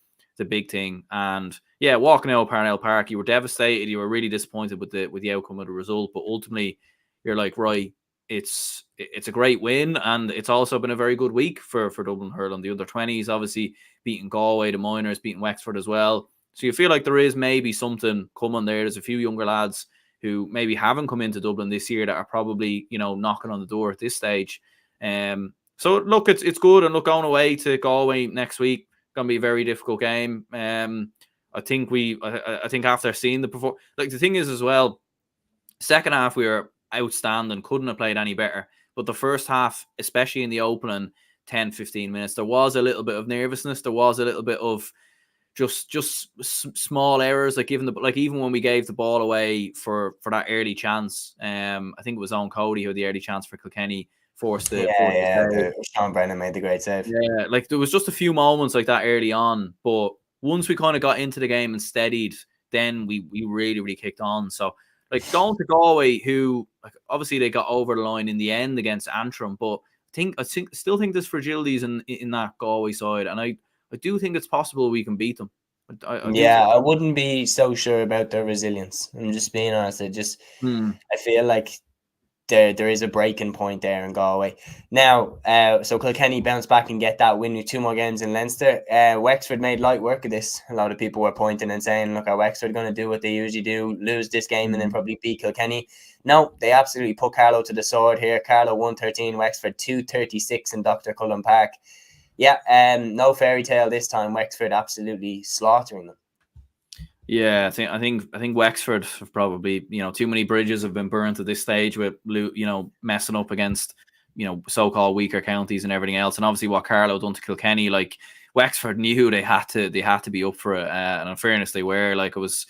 big thing. And yeah, walking out of Parnell Park, you were devastated. You were really disappointed with the outcome of the result, but ultimately you're like, right, it's a great win, and it's also been a very good week for Dublin hurling. The under-20s obviously beating Galway, the minors beating Wexford as well. So you feel like there is maybe something coming there. There's a few younger lads who maybe haven't come into Dublin this year that are probably, knocking on the door at this stage. So look, it's good. And look, going away to Galway next week, going to be a very difficult game. I think after seeing the performance, like the thing is as well, second half we were outstanding, couldn't have played any better. But the first half, especially in the opening 10, 15 minutes, there was a little bit of nervousness. There was a little bit of just small errors, like even when we gave the ball away for that early chance. I think it was on Cody who had the early chance for Kilkenny, forced the Sean Brennan made the great save. Yeah, like there was just a few moments like that early on, but once we kind of got into the game and steadied, then we really kicked on. So like going to Galway, who like obviously they got over the line in the end against Antrim, but I still think there's fragilities in that Galway side, and I do think it's possible we can beat them. I wouldn't be so sure about their resilience. I'm just being honest. I feel like there is a breaking point there in Galway. Now, so Kilkenny bounced back and get that win with 2 more games in Leinster. Wexford made light work of this. A lot of people were pointing and saying, look, are Wexford going to do what they usually do, lose this game and then probably beat Kilkenny? No, they absolutely put Carlow to the sword here. Carlow 113, Wexford 236 in Dr. Cullen Park. Yeah, no fairy tale this time. Wexford absolutely slaughtering them. Yeah, I think Wexford have probably, too many bridges have been burnt at this stage with, messing up against, so-called weaker counties and everything else. And obviously what Carlow done to Kilkenny, like Wexford knew they had to be up for it. And in fairness, they were. Like, it was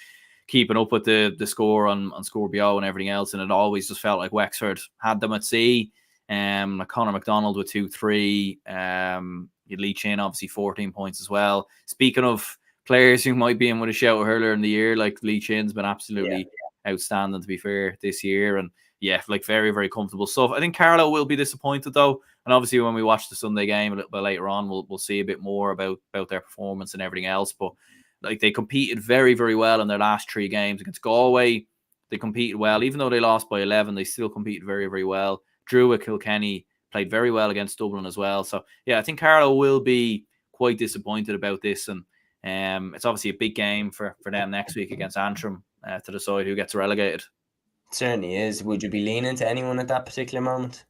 keeping up with the score on Score BO and everything else. And it always just felt like Wexford had them at sea. Like Conor McDonald with 2-3. You'd Lee Chin, obviously 14 points as well. Speaking of players who might be in with a shout earlier in the year, like Lee Chin's been absolutely outstanding, to be fair, this year. And like very, very comfortable stuff. I think Carlow will be disappointed though. And obviously when we watch the Sunday game a little bit later on, we'll see a bit more about their performance and everything else. But like they competed very, very well in their last 3 games against Galway. They competed well, even though they lost by 11, they still competed very, very well. Drew at Kilkenny, played very well against Dublin as well. So yeah, I think Carlow will be quite disappointed about this. And it's obviously a big game for them next week against Antrim to decide who gets relegated. It certainly is. Would you be leaning to anyone at that particular moment?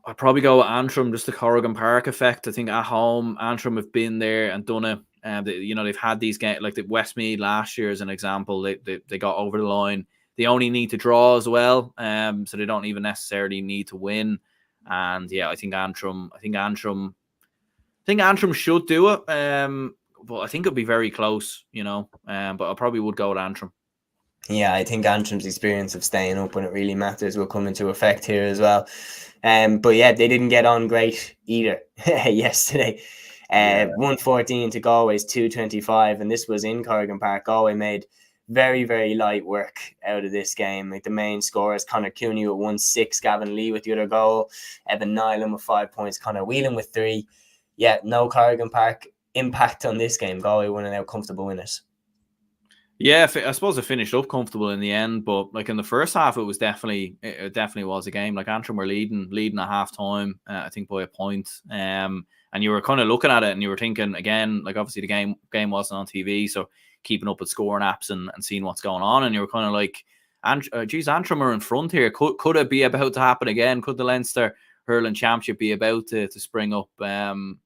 I'd probably go with Antrim, just the Corrigan Park effect. I think at home, Antrim have been there and done it. They've had these games, like the Westmeath last year as an example. They got over the line. They only need to draw as well, so they don't even necessarily need to win. And yeah, I think Antrim should do it. But I think it'll be very close, but I probably would go with Antrim. Yeah, I think Antrim's experience of staying up when it really matters will come into effect here as well. But yeah, they didn't get on great either yesterday. 114 to Galway's 225, and this was in Corrigan Park. Galway made very, very light work out of this game. Like the main scorers, Conor Cooney with 1-6, Gavin Lee with the other goal, Evan Nyland with 5 points, Conor Whelan with 3. Yeah, no Corrigan Park impact on this game. Galway winning out comfortable winners. Yeah, I suppose it finished up comfortable in the end, but like in the first half, it definitely was a game. Like Antrim were leading at half time, I think by a point. And you were kind of looking at it and you were thinking again, like obviously the game wasn't on TV, so keeping up with scoring apps and seeing what's going on, and you were kind of like, Antrim are in front here. Could it be about to happen again? Could the Leinster Hurling Championship be about to spring up some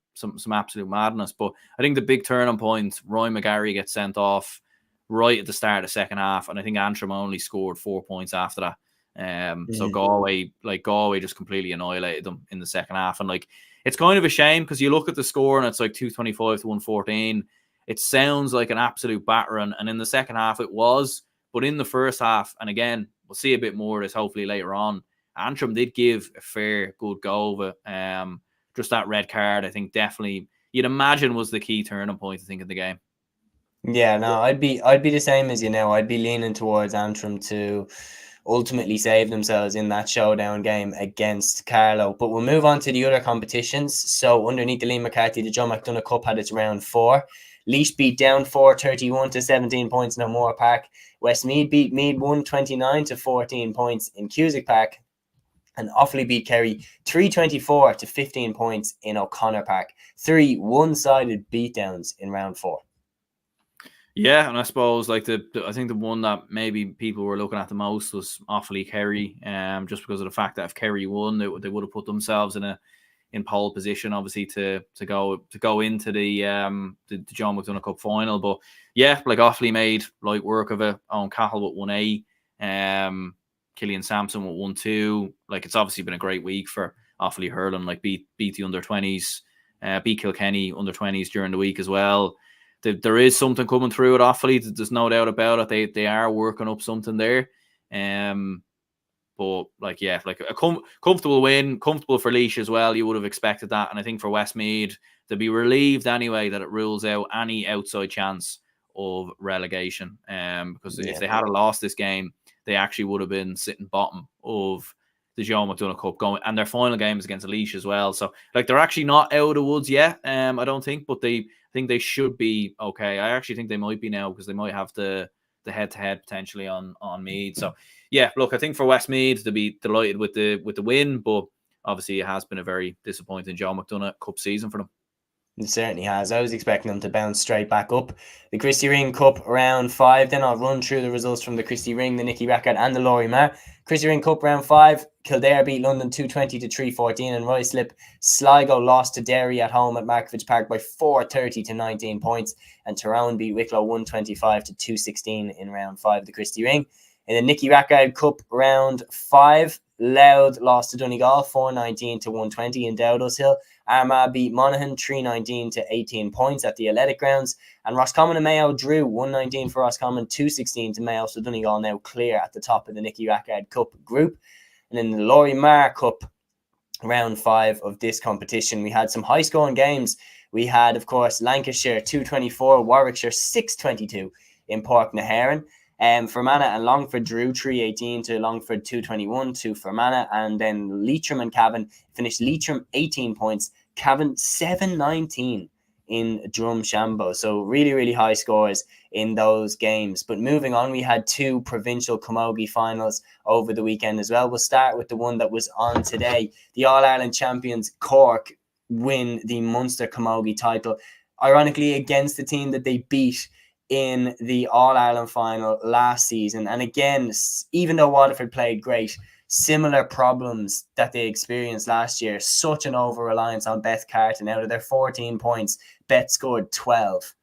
absolute madness? But I think the big turning point, Roy McGarry gets sent off right at the start of the second half, and I think Antrim only scored 4 points after that. So Galway just completely annihilated them in the second half, and like it's kind of a shame because you look at the score and it's like 225 to 114. It sounds like an absolute battering, and in the second half it was, but in the first half, and again we'll see a bit more of this hopefully later on, Antrim did give a fair good go of it. Just that red card, I think definitely you'd imagine was the key turning point, I think, in the game. Yeah, no, I'd be the same as you now. I'd be leaning towards Antrim to ultimately save themselves in that showdown game against Carlow. But we'll move on to the other competitions. So underneath the Liam McCarthy, the John McDonough Cup had its round 4. Laois beat Downford 31 to 17 points in O'Moore Park. Westmeath beat Meath 129 to 14 points in Cusack Park. And Offaly beat Kerry 324 to 15 points in O'Connor Park. 3 one-sided beatdowns in round 4. Yeah, and I suppose I think the one that maybe people were looking at the most was Offaly Kerry, just because of the fact that if Kerry won, they would have put themselves in in pole position, obviously to go into the John McDonough Cup final. But yeah, like Offaly made light work of it. Owen Cahill with 1-8. Killian Sampson with 1-2. Like, it's obviously been a great week for Offaly hurling. Like, beat the under-20s, beat Kilkenny under-20s during the week as well. There is something coming through at Offaly. There's no doubt about it. They are working up something there. But like, yeah, like a comfortable win, comfortable for Laois as well. You would have expected that. And I think for Westmeath, to be relieved anyway that it rules out any outside chance of relegation. Because if they had lost this game, they actually would have been sitting bottom of the Joe McDonough Cup going, and their final game is against Laois as well. So like, they're actually not out of the woods yet. I don't think, but I think they should be okay. I actually think they might be now, because they might have the head-to-head potentially on Meath. So yeah, look, I think for Westmeath to be delighted with the win, but obviously it has been a very disappointing Joe McDonough Cup season for them. It certainly has. I was expecting them to bounce straight back up. The Christy Ring Cup round 5. Then I'll run through the results from the Christy Ring, the Nicky Rackard and the Laurie Mar. Christy Ring Cup round 5. Kildare beat London 220 to 314, and Ruislip Sligo lost to Derry at home at Markievicz Park by 430 to 19 points. And Tyrone beat Wicklow 125 to 216 in round 5 of the Christy Ring. In the Nicky Rackard Cup round 5, Louth lost to Donegal 419 to 120 in Dowdall's Hill. Armagh beat Monaghan 319 to 18 points at the Athletic Grounds. And Roscommon and Mayo drew 119 for Roscommon, 216 to Mayo. So Donegal now clear at the top of the Nicky Rackard Cup group. And in the Laurie Mar Cup round 5 of this competition, we had some high scoring games. We had, of course, Lancashire 224, Warwickshire 622 in Pork na HÉireann. Fermanagh and Longford drew 318 to Longford 221 to Fermanagh. And then Leitrim and Cavan finished Leitrim 18 points, Cavan 719 in Drumshanbo. So really, really high scores in those games. But moving on, we had 2 provincial camogie finals over the weekend as well. We'll start with the one that was on today. The All-Ireland champions Cork win the Munster Camogie title, ironically against the team that they beat in the All-Ireland final last season. And again, even though Waterford played great, similar problems that they experienced last year. Such an over-reliance on Beth Carton. Out of their 14 points, Beth scored 12.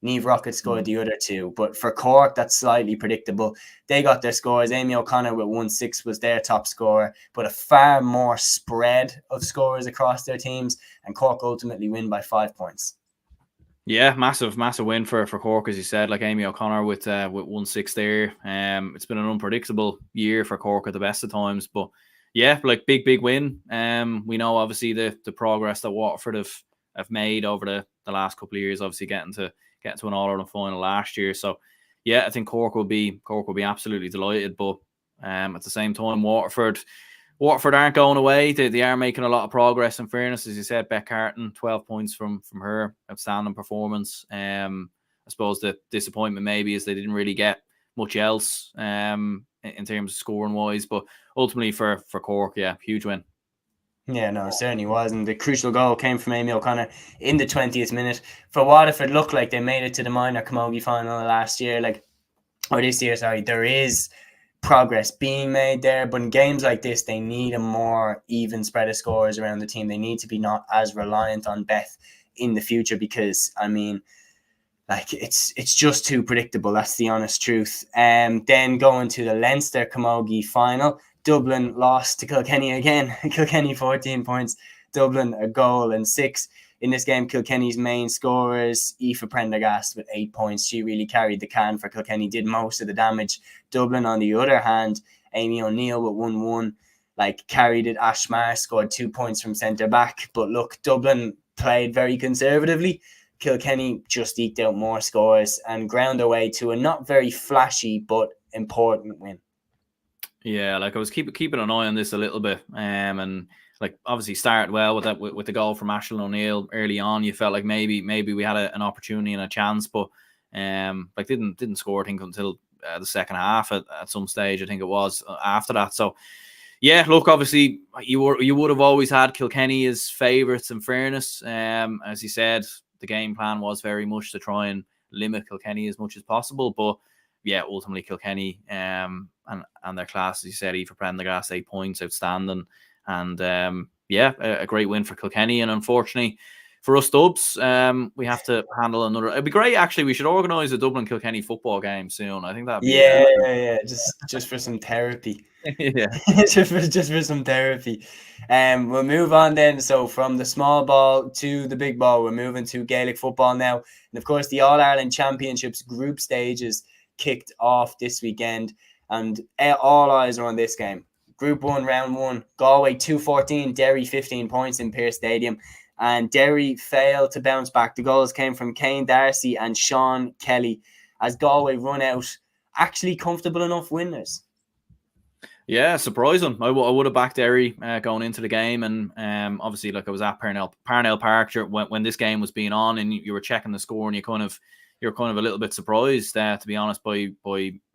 Niamh Rocket scored the other 2. But for Cork, that's slightly predictable. They got their scores. Amy O'Connor with 1-6 was their top scorer, but a far more spread of scores across their teams. And Cork ultimately win by 5 points. Yeah, massive win for Cork, as you said. Like Amy O'Connor with 1-6 there. It's been an unpredictable year for Cork at the best of times, but yeah, like big win. We know obviously the progress that Waterford have made over the last couple of years. Obviously getting to an All-Ireland final last year. So yeah, I think Cork will be absolutely delighted. But at the same time, Waterford aren't going away. They are making a lot of progress, in fairness. As you said, Beck Carton, 12 points from her. Outstanding performance. I suppose the disappointment maybe is they didn't really get much else in terms of scoring-wise. But ultimately for Cork, yeah, huge win. Yeah, no, it certainly was. And the crucial goal came from Amy O'Connor in the 20th minute. For Waterford, looked like they made it to the minor camogie final last year. This year, sorry. There is progress being made there, but in games like this, they need a more even spread of scores around the team. They need to be not as reliant on Beth in the future, because I mean, like, it's just too predictable. That's the honest truth. Then going to the Leinster Camogie Final, Dublin lost to Kilkenny again. Kilkenny 14 points, Dublin a goal and 6. In this game, Kilkenny's main scorers, Aoife Prendergast with 8 points. She really carried the can for Kilkenny, did most of the damage. Dublin, on the other hand, Amy O'Neill with 1-1, carried it. Ash Marr scored 2 points from centre back. But look, Dublin played very conservatively. Kilkenny just eked out more scores and ground their way to a not very flashy but important win. Yeah, I was keeping an eye on this a little bit, and obviously started well with that with the goal from Aisling O'Neill early on. You felt like maybe we had an opportunity and a chance, but didn't score, I think, until the second half at some stage. I think it was after that. So yeah, look, obviously you would have always had Kilkenny as favourites, in fairness. As you said, the game plan was very much to try and limit Kilkenny as much as possible, but yeah, ultimately Kilkenny and their class, as you said, Aoife Prendergast, 8 points, outstanding. And yeah, a great win for Kilkenny, and unfortunately for us Dubs, we have to handle another. It'd be great, actually. We should organise a Dublin Kilkenny football game soon. I think that'd be yeah. Just for some therapy. yeah. just for some therapy. We'll move on then. So from the small ball to the big ball, we're moving to Gaelic football now. And of course, the All-Ireland Championships group stages kicked off this weekend, and all eyes are on this game. Group 1, round 1, Galway 2-14, Derry 15 points in Pearse Stadium. And Derry failed to bounce back. The goals came from Kane Darcy and Sean Kelly as Galway run out actually comfortable enough winners. Yeah, surprising. I would have backed Derry going into the game, and obviously, like, I was at Parnell Park when this game was being on, and you were checking the score, and you're kind of a little bit surprised, to be honest, by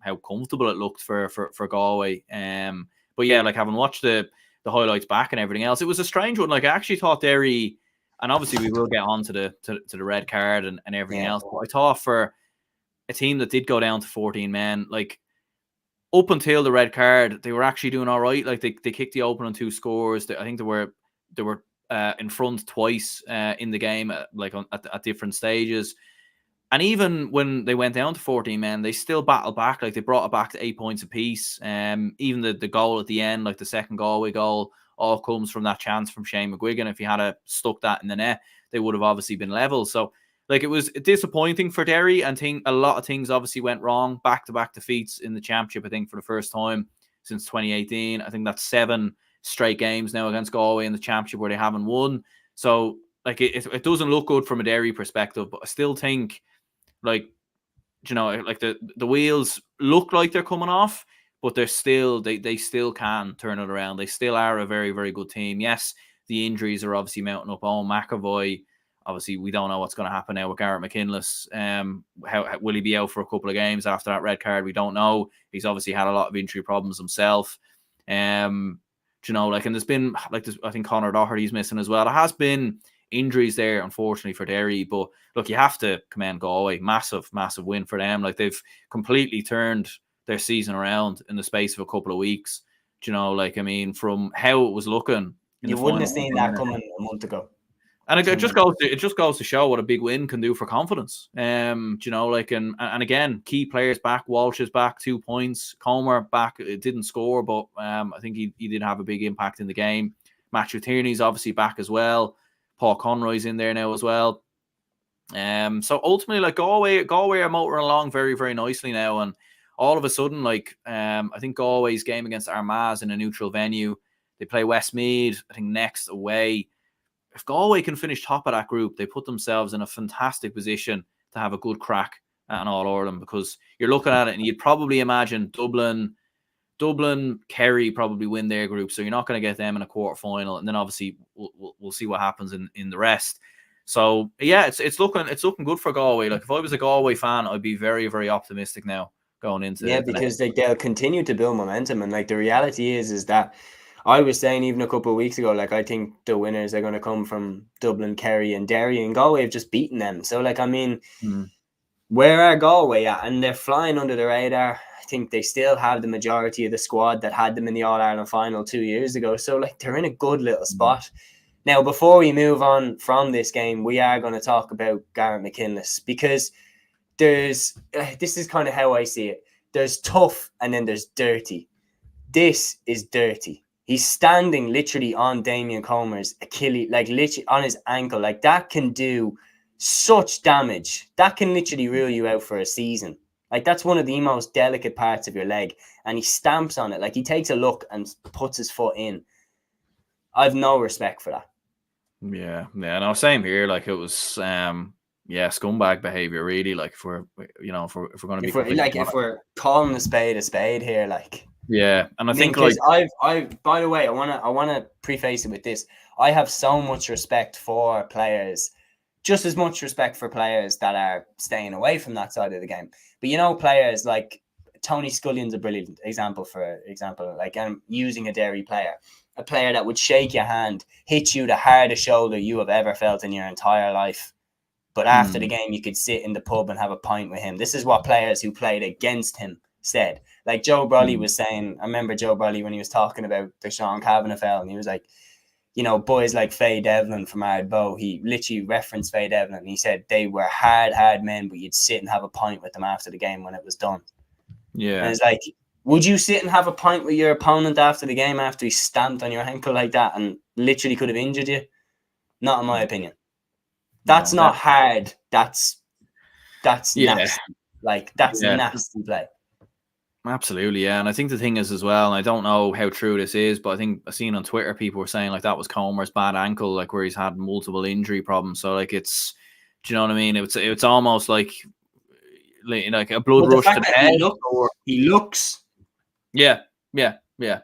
how comfortable it looked for Galway. But yeah, like, having watched the highlights back and everything else, it was a strange one. Like, I actually thought Derry, and obviously we will get on to the red card and everything else, but I thought for a team that did go down to 14 men, like, up until the red card, they were actually doing all right. Like, they kicked the opening 2 scores. I think they were in front twice in the game, at different stages. And even when they went down to 14 men, they still battled back. Like, they brought it back to 8 points apiece. Even the goal at the end, like the second Galway goal, all comes from that chance from Shane McGuigan. If he had stuck that in the net, they would have obviously been level. So, like, it was disappointing for Derry, and a lot of things obviously went wrong. Back-to-back defeats in the championship, I think, for the first time since 2018. I think that's 7 straight games now against Galway in the championship where they haven't won. So, like, it doesn't look good from a Derry perspective, but I still think, like, you know, like, the wheels look like they're coming off, but they're still, they still can turn it around. They still are a very, very good team. Yes, the injuries are obviously mounting up. Oh, McAvoy, obviously, we don't know what's going to happen now with Garrett McKinless. How will he be out for a couple of games after that red card? We don't know. He's obviously had a lot of injury problems himself. You know, like, and there's been, like, I think Conor Doherty's missing as well. There has been injuries there, unfortunately, for Derry. But look, you have to commend Galway. Massive, massive win for them. Like, they've completely turned their season around in the space of a couple of weeks. You know, like, I mean, from how it was looking, you wouldn't have seen that coming a month ago. And it just goes to show what a big win can do for confidence. You know, like, and again, key players back. Walsh is back, 2 points. Comer back. It didn't score, but I think he did have a big impact in the game. Matthew Tierney's obviously back as well. Paul Conroy's in there now as well. So ultimately, like, Galway are motoring along very, very nicely now, and all of a sudden, like, I think Galway's game against Armagh in a neutral venue. They play Westmeath, I think, next away. If Galway can finish top of that group, they put themselves in a fantastic position to have a good crack at an All-Ireland, because you're looking at it and you'd probably imagine Dublin, Kerry probably win their group, so you're not going to get them in a quarter-final, and then obviously we'll see what happens in the rest. So yeah, it's looking good for Galway. Like, if I was a Galway fan, I'd be very, very optimistic now going into because they'll continue to build momentum, and, like, the reality is that I was saying even a couple of weeks ago, like, I think the winners are going to come from Dublin, Kerry and Derry, and Galway have just beaten them. So, like, I mean, where are Galway at? And they're flying under the radar. I think they still have the majority of the squad that had them in the All-Ireland Final 2 years ago. So, like, they're in a good little spot. Now, before we move on from this game, we are going to talk about Garrett McKinless, because this is kind of how I see it. There's tough and then there's dirty. This is dirty. He's standing literally on Damien Comer's Achilles, like, literally on his ankle. Like, that can do such damage. That can literally rule you out for a season. Like, that's one of the most delicate parts of your leg. And he stamps on it. Like, he takes a look and puts his foot in. I've no respect for that. Yeah, no, same here. Like, it was, scumbag behavior, really. Like, if we're going to be, if we're calling a spade here, like. Yeah, and I think, like, I've by the way, I wanna preface it with this. I have so much respect for players, just as much respect for players that are staying away from that side of the game. But, you know, players like Tony Scullion's a brilliant example. Like, I'm using a Derry player, a player that would shake your hand, hit you the hardest shoulder you have ever felt in your entire life. But after the game, you could sit in the pub and have a pint with him. This is what players who played against him said. Like, Joe Brolly was saying, I remember Joe Brolly when he was talking about the Sean Kavanagh fell, and he was like, boys like Faye Devlin from Ardbow, he literally referenced Faye Devlin. He said they were hard men, but you'd sit and have a pint with them after the game when it was done. Yeah. And it's like, would you sit and have a pint with your opponent after the game after he stamped on your ankle like that and literally could have injured you? Not in my opinion. That's not hard. That's nasty. Like, that's nasty play. Absolutely, yeah. And I think the thing is as well, and I don't know how true this is, but I think I've seen on Twitter people were saying like that was Comer's bad ankle, like where he's had multiple injury problems. So like it's, do you know what I mean? It's almost like a blood rush to the head. He looks. Yeah.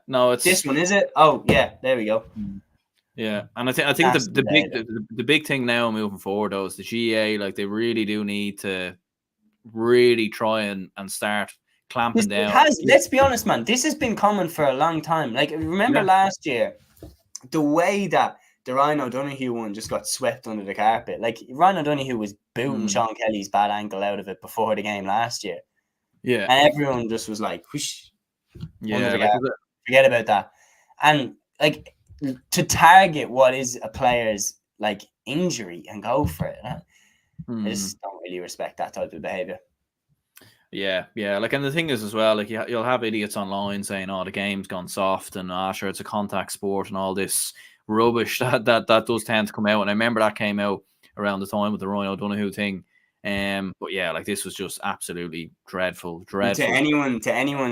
No, it's this one, is it? Oh yeah, there we go. Yeah, and I think the big thing now moving forward though is the GA, like they really do need to really try and start clamping down. Let's be honest, man, this has been common for a long time. Like, remember last year, the way that the Ryan O'Donoghue one just got swept under the carpet. Like, Ryan O'Donoghue was booting Sean Kelly's bad ankle out of it before the game last year. Yeah. And everyone just was like, whoosh. Yeah. Forget about that. And, like, to target what is a player's, like, injury and go for it, I just don't really respect that type of behaviour. Yeah. Like, and the thing is as well, like you'll have idiots online saying, "Oh, the game's gone soft," and sure, it's a contact sport, and all this rubbish that does tend to come out. And I remember that came out around the time with the Ryan O'Donoghue thing. But yeah, like this was just absolutely dreadful. To anyone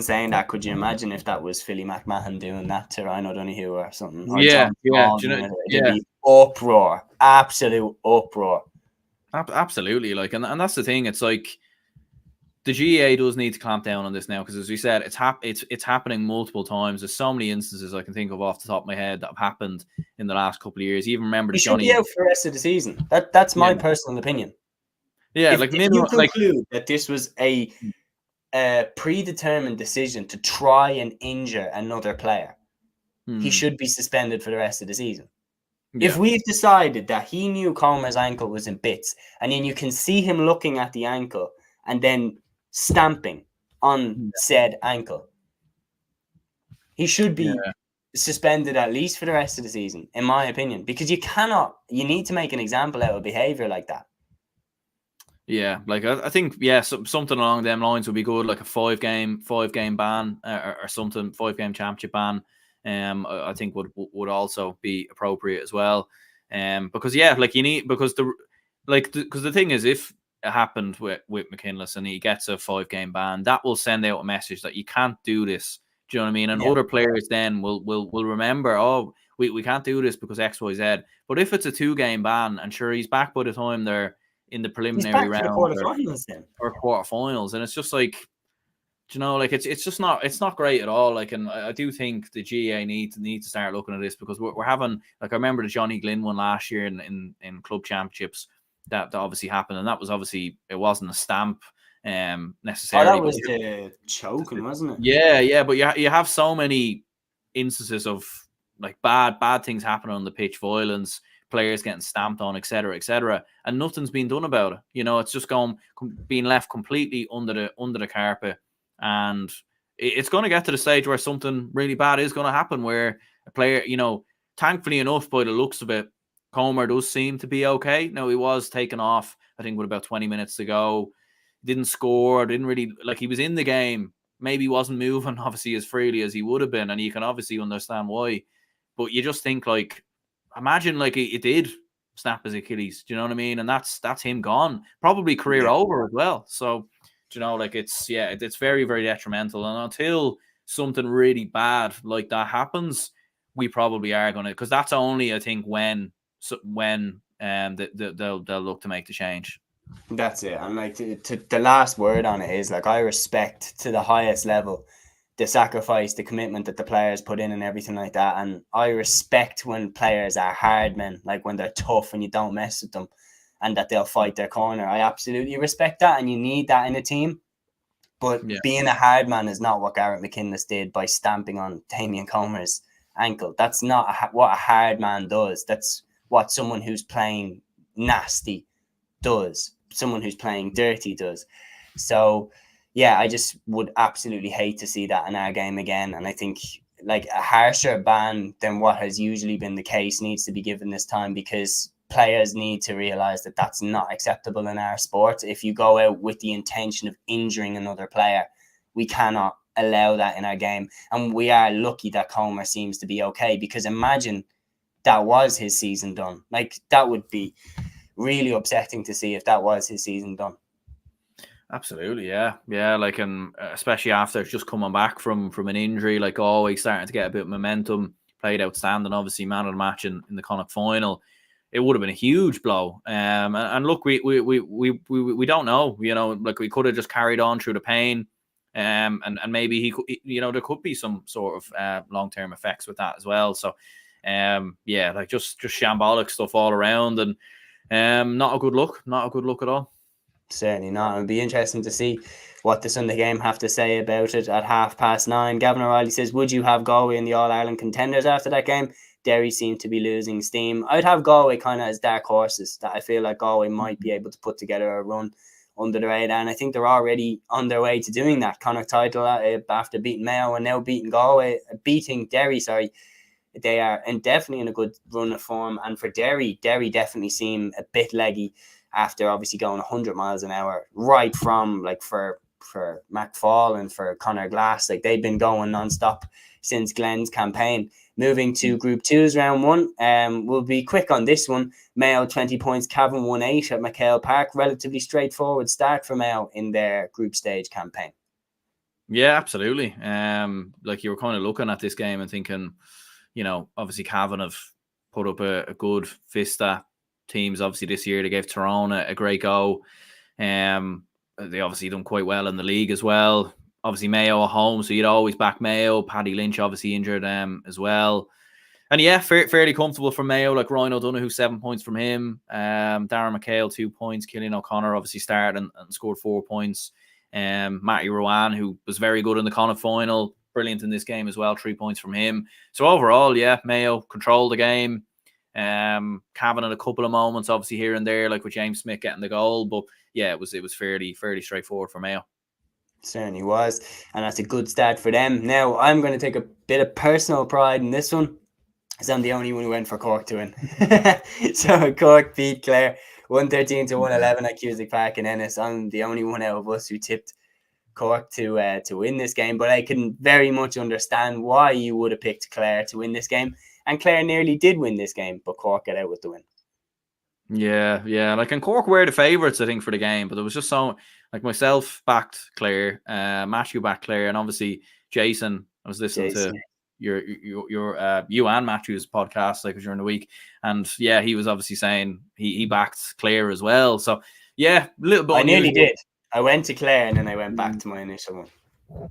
saying that, could you imagine if that was Philly McMahon doing that to Ryan O'Donoghue or something? Or yeah. It'd be uproar, absolute uproar. Absolutely, like, and that's the thing. It's like the GAA does need to clamp down on this now, because as we said, it's happening multiple times. There's so many instances I can think of off the top of my head that have happened in the last couple of years. Even remember he should be out for the rest of the season. That's my personal opinion. Yeah, if you conclude that this was a predetermined decision to try and injure another player, he should be suspended for the rest of the season. Yeah. If we've decided that he knew Comer's ankle was in bits, and then you can see him looking at the ankle and then stamping on said ankle, he should be suspended at least for the rest of the season, in my opinion, because you need to make an example out of behavior like that. Yeah, like I think something along them lines would be good, like a five game ban or something, 5-game championship ban. I think would also be appropriate as well. Because the thing is, if it happened with McKinless and he gets a 5-game ban, that will send out a message that you can't do this. Do you know what I mean? And other players then will remember, oh, we can't do this because X, Y, Z. But if it's a 2-game ban, and sure, he's back by the time they're in the preliminary round or quarterfinals, and it's just like, you know, like it's not great at all. Like, and I do think the GAA need to start looking at this, because we're having, like, I remember the Johnny Glynn one last year in club championships that obviously happened, and that was obviously, it wasn't a stamp necessarily. Oh, that was the choking, wasn't it? Yeah, but you have so many instances of like bad things happening on the pitch, violence, players getting stamped on, etc., and nothing's been done about it. You know, it's just being left completely under the carpet, and it's going to get to the stage where something really bad is going to happen, where a player, you know, thankfully enough, by the looks of it, Comer does seem to be okay. Now, he was taken off, I think, with about 20 minutes to go. Didn't score, didn't really, like, he was in the game, maybe wasn't moving obviously as freely as he would have been, and you can obviously understand why. But you just think, like, imagine, like, it did snap his Achilles, do you know what I mean? And that's him gone, probably career over as well. So, you know, like, it's very, very detrimental. And until something really bad like that happens, we probably are going to, because that's only, I think, when they'll look to make the change. That's it. And like, the last word on it is, like, I respect to the highest level the sacrifice, the commitment that the players put in and everything like that. And I respect when players are hard men, like when they're tough and you don't mess with them and that they'll fight their corner. I absolutely respect that, and you need that in a team. But being a hard man is not what Garrett McKinless did by stamping on Damien Comer's ankle. That's not what a hard man does. That's what someone who's playing nasty does. Someone who's playing dirty does. So, yeah, I just would absolutely hate to see that in our game again. And I think like a harsher ban than what has usually been the case needs to be given this time, because players need to realize that that's not acceptable in our sport. If you go out with the intention of injuring another player, we cannot allow that in our game. And we are lucky that Comer seems to be okay, because imagine that was his season done. Like, that would be really upsetting to see if that was his season done. Absolutely, yeah. Like, and especially after just coming back from an injury, like always starting to get a bit of momentum, played outstanding, obviously man of the match in the Connacht final. It would have been a huge blow. And look, we don't know, like we could have just carried on through the pain. And maybe he could, there could be some sort of long-term effects with that as well. So, like just shambolic stuff all around, and not a good look at all. Certainly not. It'll be interesting to see what the Sunday game have to say about it at 9:30. Gavin O'Reilly says, would you have Galway in the All-Ireland contenders after that game? Derry seem to be losing steam. I'd have Galway kind of as dark horses, that I feel like Galway might be able to put together a run under the radar, and I think they're already on their way to doing that. Connacht title after beating Mayo and now beating Derry, sorry. They are definitely in a good run of form. And for Derry definitely seem a bit leggy after obviously going 100 miles an hour right from, like, for McFall and for Conor Glass. Like, they've been going non-stop since Glenn's campaign. Moving to Group 2's round 1. We'll be quick on this one. Mayo 20 points, Cavan 1-8 at McHale Park. Relatively straightforward start for Mayo in their group stage campaign. Yeah, absolutely. Like, you were kind of looking at this game and thinking, obviously Cavan have put up a good vista. Teams obviously this year, they gave Tyrone a great go. They obviously done quite well in the league as well. Obviously Mayo at home, so you'd always back Mayo. Paddy Lynch obviously injured as well. And yeah, fairly comfortable for Mayo. Like Ryan O'Donoghue, 7 points from him. Darren McHale, 2 points. Killian O'Connor obviously started and scored 4 points. Matty Rowan, who was very good in the Connacht final, brilliant in this game as well, 3 points from him. So overall, yeah, Mayo controlled the game. Cavan had a couple of moments obviously here and there, like with James Smith getting the goal, but yeah, it was fairly straightforward for Mayo. Certainly was, and that's a good start for them. Now I'm going to take a bit of personal pride in this one, because I'm the only one who went for Cork to win. So Cork beat Clare 113-111 at Cusack Park in Ennis. I'm the only one out of us who tipped Cork to win this game, but I can very much understand why you would have picked Clare to win this game. And Clare nearly did win this game, but Cork got out with the win. Yeah. Like, and Cork were the favourites, I think, for the game, but there was just so, like, myself backed Clare, Matthew backed Clare, and obviously Jason. I was listening to your you and Matthew's podcast like during the week, and yeah, he was obviously saying he backed Clare as well. So yeah, a little bit. I nearly did. I went to Clare and then I went back to my initial one.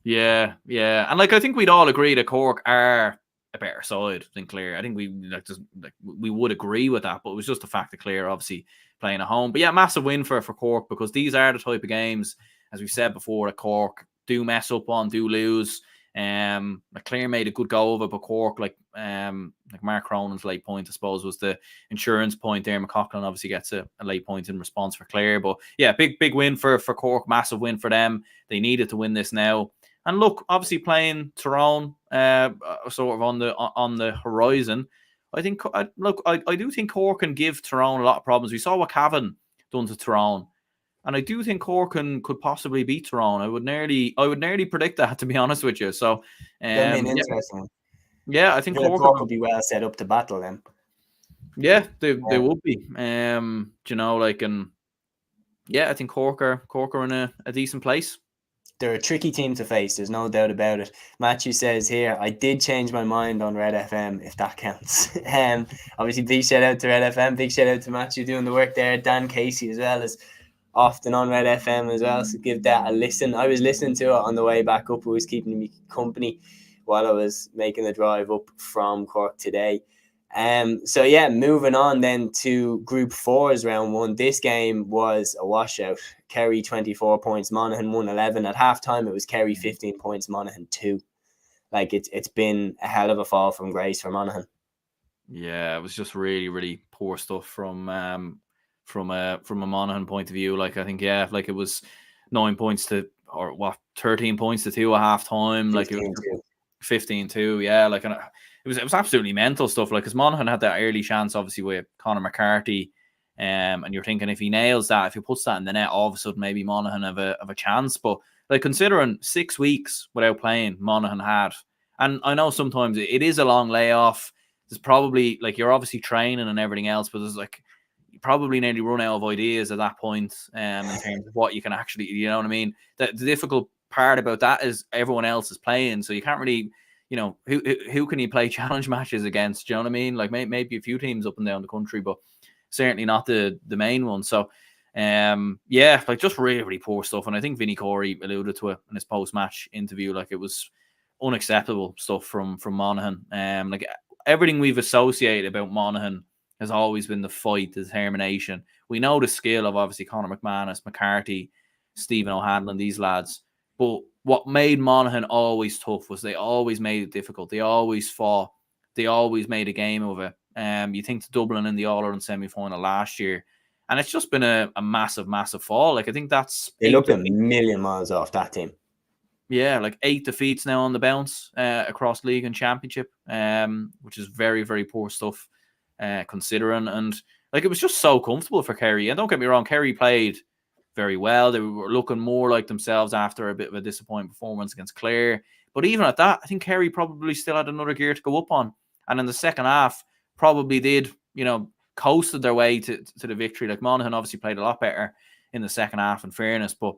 Yeah, and like I think we'd all agree that Cork are a better side than Clare. I think we would agree with that, but it was just the fact that Clare obviously playing at home. But yeah, massive win for Cork, because these are the type of games, as we've said before, that Cork do mess up on, do lose. Like Clare made a good go of it, but Cork, like Mark Cronin's late point, I suppose, was the insurance point there. McCaughlin obviously gets a late point in response for Clare. But yeah, big win for Cork, massive win for them. They needed to win this now. And look, obviously playing Tyrone sort of on the horizon. I think, I do think Cork can give Tyrone a lot of problems. We saw what Cavan done to Tyrone, and I do think Cork could possibly beat Tyrone. I would nearly predict that, to be honest with you. So, interesting. Yeah, I think Cork would be well set up to battle them. Yeah, they would be. Like, and yeah, I think Cork are in a decent place. They're a tricky team to face, there's no doubt about it. Matthew says here, I did change my mind on Red FM, if that counts. Obviously, big shout out to Red FM, big shout out to Matthew doing the work there. Dan Casey as well is often on Red FM as well, so give that a listen. I was listening to it on the way back up. It was keeping me company while I was making the drive up from Cork today. So yeah, moving on then to Group 4's round 1. This game was a washout. Kerry 24 points, Monaghan 111. At halftime, it was Kerry 15 points, Monaghan 2. Like, it's been a hell of a fall from grace for Monaghan. Yeah, it was just really, really poor stuff from a Monaghan point of view. Like, I think, yeah, like it was 9 points to, or what, 13 points to 2 at half time. Like, it was 15-2, yeah. Like, and it was absolutely mental stuff. Like, because Monaghan had that early chance, obviously, with Conor McCarthy. And you're thinking if he nails that, if he puts that in the net, all of a sudden maybe Monaghan have a chance. But like, considering 6 weeks without playing, Monaghan had, and I know sometimes it is a long layoff. There's probably, like, you're obviously training and everything else, but there's like, you probably nearly run out of ideas at that point in terms of what you can actually, you know what I mean? The difficult part about that is everyone else is playing, so you can't really, you know, who can you play challenge matches against? Do you know what I mean? Like, maybe a few teams up and down the country, but certainly not the main one. So, yeah, like, just really, really poor stuff. And I think Vinnie Corey alluded to it in his post-match interview. Like, it was unacceptable stuff from Monaghan. Like, everything we've associated about Monaghan has always been the fight, the determination. We know the skill of, obviously, Conor McManus, McCarthy, Stephen O'Hanlon, these lads. But what made Monaghan always tough was they always made it difficult. They always fought. They always made a game of it. You think to Dublin in the All-Ireland semi-final last year, and it's just been a massive, massive fall. Like, I think that's... They looked a million miles off, that team. Yeah, like 8 defeats now on the bounce across league and championship, which is very, very poor stuff considering. And like, it was just so comfortable for Kerry. And don't get me wrong, Kerry played very well. They were looking more like themselves after a bit of a disappointing performance against Clare. But even at that, I think Kerry probably still had another gear to go up on. And in the second half, probably did, you know, coasted their way to the victory. Like, Monaghan obviously played a lot better in the second half, in fairness. But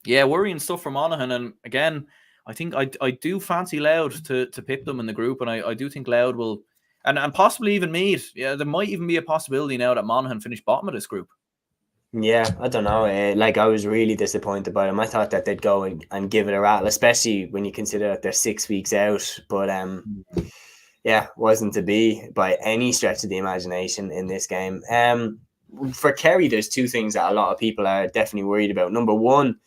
yeah, worrying stuff for Monaghan. And again, I think I do fancy Louth to pip them in the group. And I do think Louth will, and possibly even Meath. Yeah, there might even be a possibility now that Monaghan finish bottom of this group. Yeah, I don't know. Like, I was really disappointed by them. I thought that they'd go and give it a rattle, especially when you consider that they're 6 weeks out. But yeah, wasn't to be by any stretch of the imagination in this game. For Kerry, there's two things that a lot of people are definitely worried about. Number one,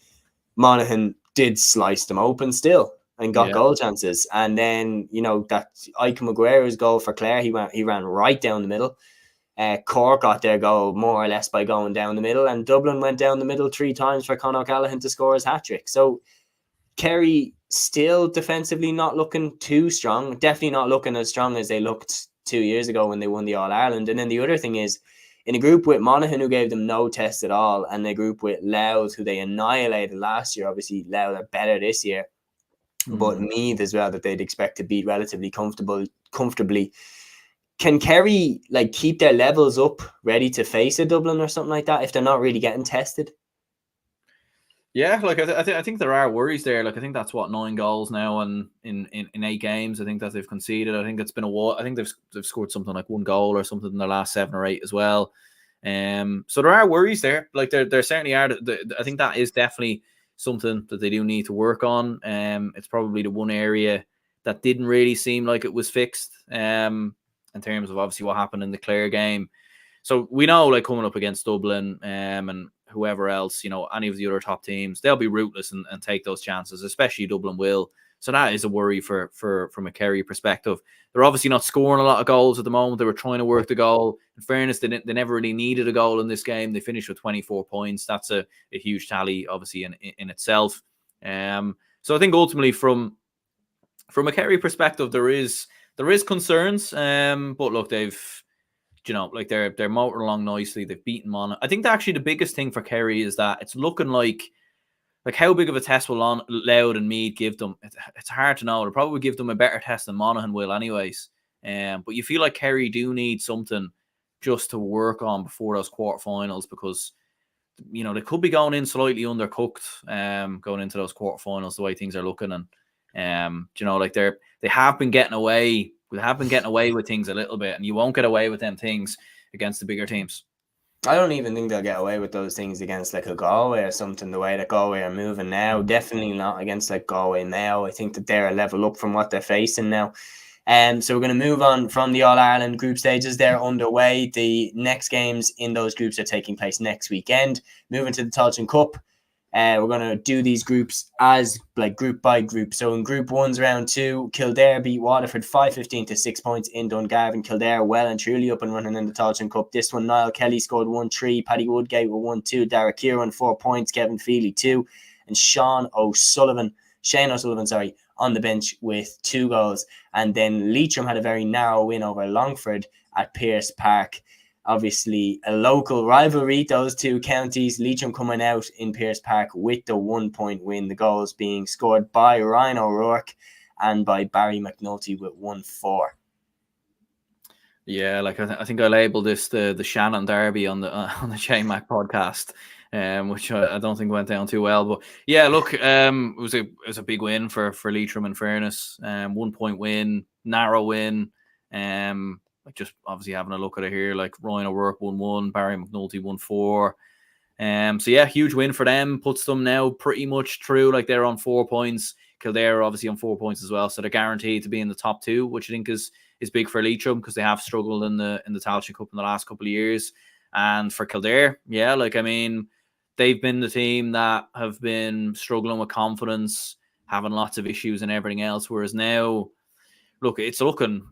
Monaghan did slice them open still and got goal chances. And then, you know, that Ike Maguire's goal for Clare, he ran right down the middle. Cork got their goal more or less by going down the middle, and Dublin went down the middle 3 times for Conor O'Callaghan to score his hat-trick. So Kerry still defensively not looking too strong, definitely not looking as strong as they looked 2 years ago when they won the All-Ireland. And then the other thing is, in a group with Monaghan, who gave them no test at all, and a group with Louth, who they annihilated last year, obviously Louth are better this year, but Meath as well, that they'd expect to beat relatively comfortably. Can Kerry, like, keep their levels up, ready to face a Dublin or something like that if they're not really getting tested? Yeah, like, I think there are worries there. Like, I think that's what 9 goals now in 8 games. I think that they've conceded. I think it's been a while. I think they've scored something like 1 goal or something in their last 7 or 8 as well. So there are worries there. Like, there certainly are. I think that is definitely something that they do need to work on. It's probably the one area that didn't really seem like it was fixed. In terms of obviously what happened in the Clare game. So we know, like, coming up against Dublin and whoever else, you know, any of the other top teams, they'll be ruthless and take those chances, especially Dublin will. So that is a worry from a Kerry perspective. They're obviously not scoring a lot of goals at the moment. They were trying to work the goal. In fairness, they never really needed a goal in this game. They finished with 24 points. That's a huge tally, obviously, in itself. So I think ultimately from a Kerry perspective, there is concerns, but look, they've, you know, like, they're motoring along nicely. They've beaten Monaghan. I think that actually the biggest thing for Kerry is that it's looking like how big of a test will Louth and Meath give them? It's hard to know. They'll probably give them a better test than Monaghan will, anyways. But you feel like Kerry do need something just to work on before those quarterfinals, because, you know, they could be going in slightly undercooked, going into those quarterfinals the way things are looking. And you know, like, they have been getting away. We have been getting away with things a little bit, and you won't get away with them things against the bigger teams. I don't even think they'll get away with those things against, like, a Galway or something, the way that Galway are moving now. Definitely not against, like, Galway now. I think that they're a level up from what they're facing now. So we're going to move on from the All-Ireland group stages. They're underway. The next games in those groups are taking place next weekend. Moving to the Tailteann Cup. We're going to do these groups as, like, group by group. So in Group 1's round 2, Kildare beat Waterford 5-15 to 6 points in Dungarvan. Kildare well and truly up and running in the Tailteann Cup. This one, Niall Kelly scored 1-3, Paddy Woodgate with 1-2, Dara Kieran 4 points, Kevin Feely 2, and Shane O'Sullivan on the bench with 2 goals. And then Leitrim had a very narrow win over Longford at Pearse Park. Obviously, a local rivalry, those two counties. Leitrim coming out in Pearse Park with the 1-point win, the goals being scored by Ryan O'Rourke and by Barry McNulty with 1-4. Yeah, like I think I labelled this the Shannon Derby on the JMac podcast, which I don't think went down too well. But yeah, look, it was a big win for Leitrim, in fairness. 1-point win, narrow win. Like just obviously having a look at it here, like Ryan O'Rourke 1-1, Barry McNulty 1-4. So yeah, huge win for them. Puts them now pretty much through. Like they're on 4 points. Kildare obviously on 4 points as well, so they're guaranteed to be in the top 2, which I think is big for Leitrim because they have struggled in the Tailteann Cup in the last couple of years. And for Kildare, yeah, like I mean, they've been the team that have been struggling with confidence, having lots of issues and everything else. Whereas now, look, it's looking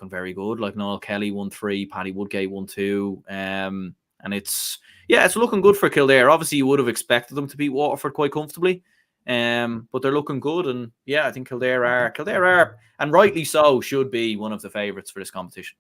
very good. Like Noel Kelly 1-3, Paddy Woodgate 1-2, and it's looking good for Kildare. Obviously, you would have expected them to beat Waterford quite comfortably. But they're looking good, and yeah, I think Kildare are, and rightly so, should be one of the favourites for this competition.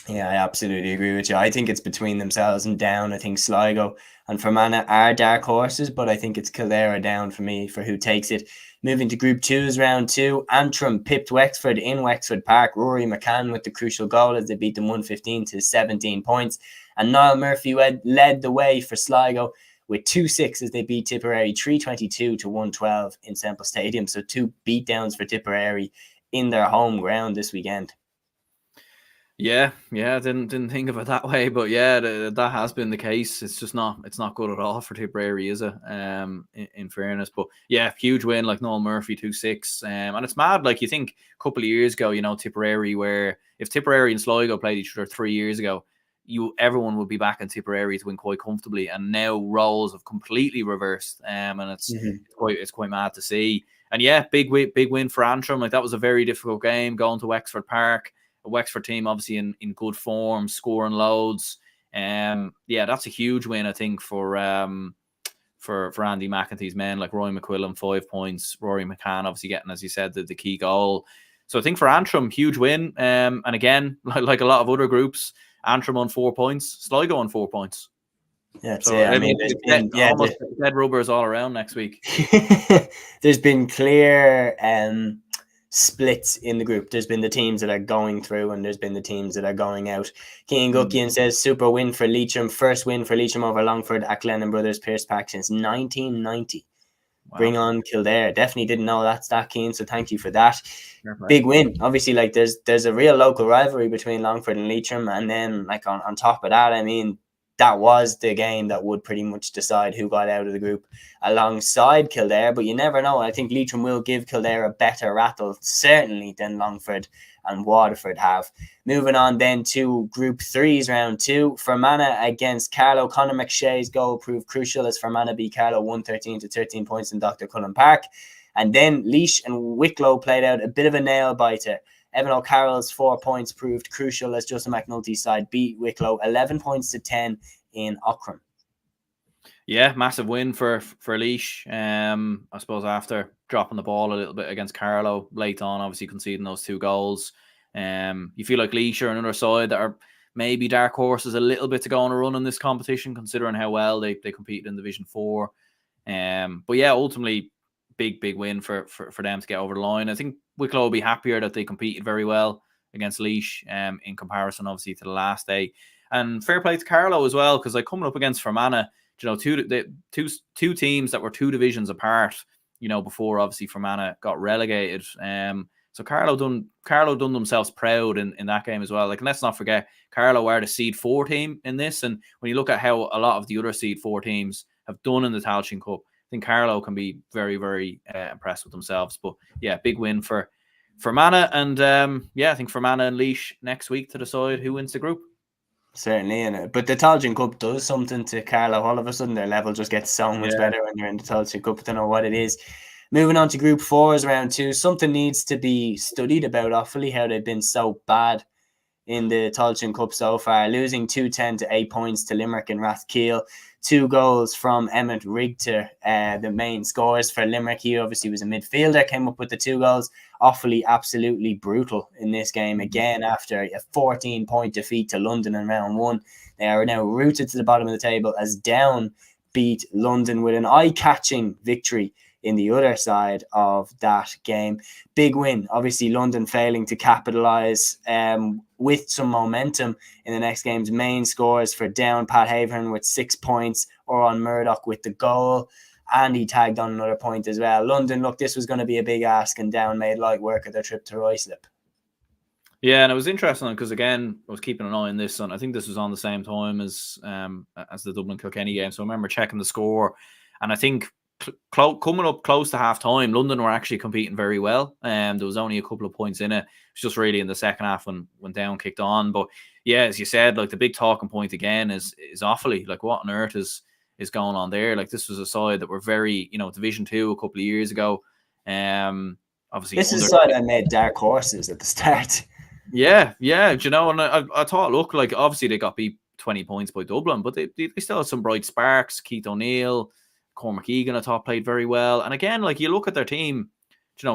Yeah, I absolutely agree with you. I think it's between themselves and Down. I think Sligo and Fermanagh are dark horses, but I think it's Kildare or Down for me for who takes it. Moving to Group 2's round 2, Antrim pipped Wexford in Wexford Park. Rory McCann with the crucial goal as they beat them 115 to 17 points. And Niall Murphy led the way for Sligo with 2-6 as they beat Tipperary 322 to 112 in Semple Stadium. So 2 beatdowns for Tipperary in their home ground this weekend. Yeah, didn't think of it that way, but yeah, that has been the case. It's just not good at all for Tipperary, is it? In fairness, but yeah, huge win like Noel Murphy 2-6, and it's mad. Like you think a couple of years ago, Tipperary, where if Tipperary and Sligo played each other 3 years ago, everyone would be back in Tipperary to win quite comfortably, and now roles have completely reversed, and it's quite mad to see. And yeah, big win for Antrim. Like that was a very difficult game going to Wexford Park. A Wexford team obviously in good form, scoring loads. Yeah, that's a huge win, I think, for Andy McEntee's men, like Roy McQuillan, 5 points, Rory McCann obviously getting, as you said, the key goal. So I think for Antrim, huge win. And again, like a lot of other groups, Antrim on 4 points, Sligo on 4 points. Yeah, so I mean, almost dead rubbers all around next week. There's been clear splits in the group. There's been the teams that are going through and there's been the teams that are going out. Keane Guckian says super win for Leitrim, first win for Leitrim over Longford at Glennon Brothers Pearse Park since 1990. Wow. Bring on Kildare. Definitely didn't know that's that, Keane, so thank you for that. Big win. Obviously, like there's a real local rivalry between Longford and Leitrim, and then like on top of that, I mean, that was the game that would pretty much decide who got out of the group alongside Kildare. But you never know. I think Leitrim will give Kildare a better rattle, certainly, than Longford and Waterford have. Moving on then to Group 3's round 2. Fermanagh against Carlow. Conor McShay's goal proved crucial as Fermanagh beat Carlow 113 to 13 points in Dr. Cullen Park. And then Laois and Wicklow played out a bit of a nail-biter. Evan O'Carroll's 4 points proved crucial as Justin McNulty's side beat Wicklow 11 points to 10 in Aughrim. Yeah, massive win for Laois. I suppose after dropping the ball a little bit against Carlow late on, obviously conceding those 2 goals. You feel like Laois are another side that are maybe dark horses a little bit to go on a run in this competition, considering how well they competed in Division 4. But yeah, ultimately, big win for them to get over the line. I think Wicklow will be happier that they competed very well against Laois in comparison, obviously, to the last day. And fair play to Carlow as well, because like coming up against Fermanagh, two teams that were 2 divisions apart, before obviously Fermanagh got relegated. So Carlow done themselves proud in that game as well. Like, let's not forget, Carlow are the seed 4 team in this, and when you look at how a lot of the other seed 4 teams have done in the Tailteann Cup, I think Carlow can be very, very impressed with themselves. But yeah, big win for Fermanagh, and I think Fermanagh and Laois next week to decide who wins the group. Certainly, but the Tailteann Cup does something to Carlow. All of a sudden, their level just gets so much better when you're in the Tailteann Cup. I don't know what it is. Moving on to Group 4's round 2. Something needs to be studied about Offaly, how they've been so bad in the Tailteann Cup so far, losing 2-10 to 8 points to Limerick and Rathkeale. 2 goals from Emmett Rigter, the main scores for Limerick. He obviously was a midfielder, came up with the 2 goals. Offaly absolutely brutal in this game again after a 14-point defeat to London in round 1. They are now rooted to the bottom of the table as Down beat London with an eye-catching victory in the other side of that game. Big win. Obviously, London failing to capitalise with some momentum in the next game's main scores for Down. Pat Havern with 6 points, Oran Murdoch with the goal, and he tagged on another point as well. London, look, this was going to be a big ask, and Down made light work of their trip to Ruislip. Yeah, and it was interesting because, again, I was keeping an eye on this, and I think this was on the same time as the Dublin-Kilkenny game. So I remember checking the score, and I think coming up close to half time, London were actually competing very well. There was only a couple of points in it. It was just really in the second half when Down kicked on. But yeah, as you said, like the big talking point again is Offaly. Like, what on earth is going on there? Like, this was a side that were very, Division 2 a couple of years ago. Obviously, this is a side that made dark horses at the start. Yeah, and I thought, look, like obviously they got beat 20 points by Dublin, but they still had some bright sparks. Keith O'Neill, Cormac Egan, I thought played very well. And again, like you look at their team,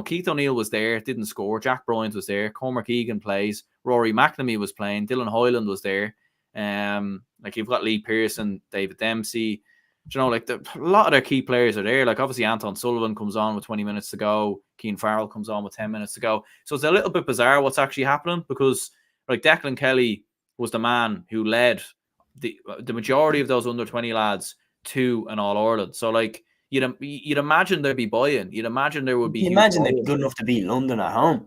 Keith O'Neill was there, didn't score. Jack Bryant was there. Cormac Egan plays. Rory McNamee was playing. Dylan Hoyland was there. Like you've got Lee Pearson, David Dempsey. Like a lot of their key players are there. Like obviously Anton Sullivan comes on with 20 minutes to go. Keane Farrell comes on with 10 minutes to go. So it's a little bit bizarre what's actually happening because like Declan Kelly was the man who led the majority of those under 20 lads to an All-Ireland. So like you'd imagine there'd be buy-in. You'd imagine there would be. You imagine they'd be good enough to beat London at home.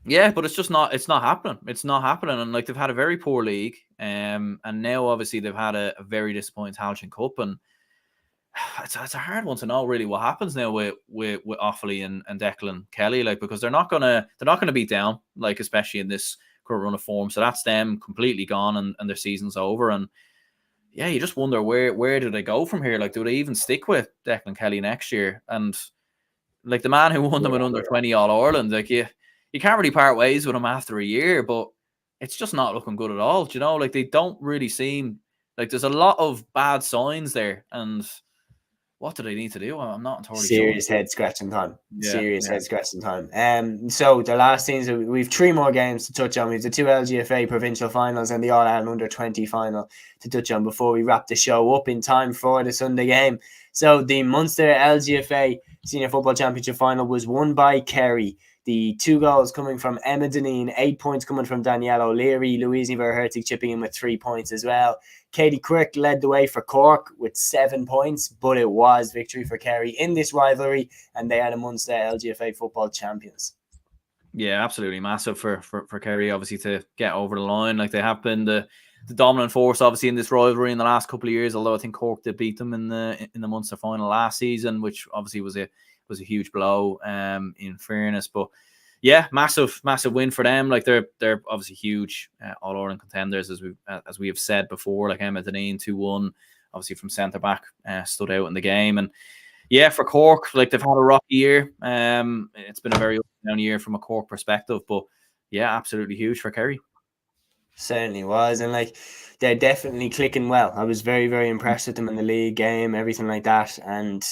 Yeah, but it's just not. It's not happening. It's not happening. And like they've had a very poor league, and now obviously they've had a very disappointing Tailteann Cup, and it's a hard one to know really what happens now with Offaly and Declan Kelly, like because they're not gonna beat Down, like especially in this current run of form. So that's them completely gone, and their season's over. And yeah, you just wonder where do they go from here? Like, do they even stick with Declan Kelly next year? And like the man who won them in under 20 All-Ireland, like you can't really part ways with him after a year, but it's just not looking good at all. Like they don't really seem like there's a lot of bad signs there. And what do they need to do? I'm not entirely sure. Serious head scratching time. Head scratching time. So the last things we've 3 more games to touch on. We've the 2 LGFA provincial finals and the All-Ireland under 20 final to touch on before we wrap the show up in time for the Sunday game. So the Munster LGFA Senior Football Championship final was won by Kerry. The 2 goals coming from Emma Deneen, 8 points coming from Danielle O'Leary, Louise Verhertig chipping in with 3 points as well. Katie Crick led the way for Cork with 7 points, but it was victory for Kerry in this rivalry, and they are the Munster LGFA football champions. Yeah, absolutely massive for Kerry, obviously, to get over the line. Like they have been the dominant force, obviously, in this rivalry in the last couple of years. Although I think Cork did beat them in the Munster final last season, which obviously was a huge blow. In fairness, but yeah, massive win for them. Like they're obviously huge All-Ireland contenders, as we have said before. Like Emma Deneen 2-1, obviously from centre back, stood out in the game. And yeah, for Cork, like they've had a rocky year. It's been a very up and down year from a Cork perspective, but yeah, absolutely huge for Kerry. Certainly was, and like they're definitely clicking well. I was very, very impressed with them in the league game, everything like that, and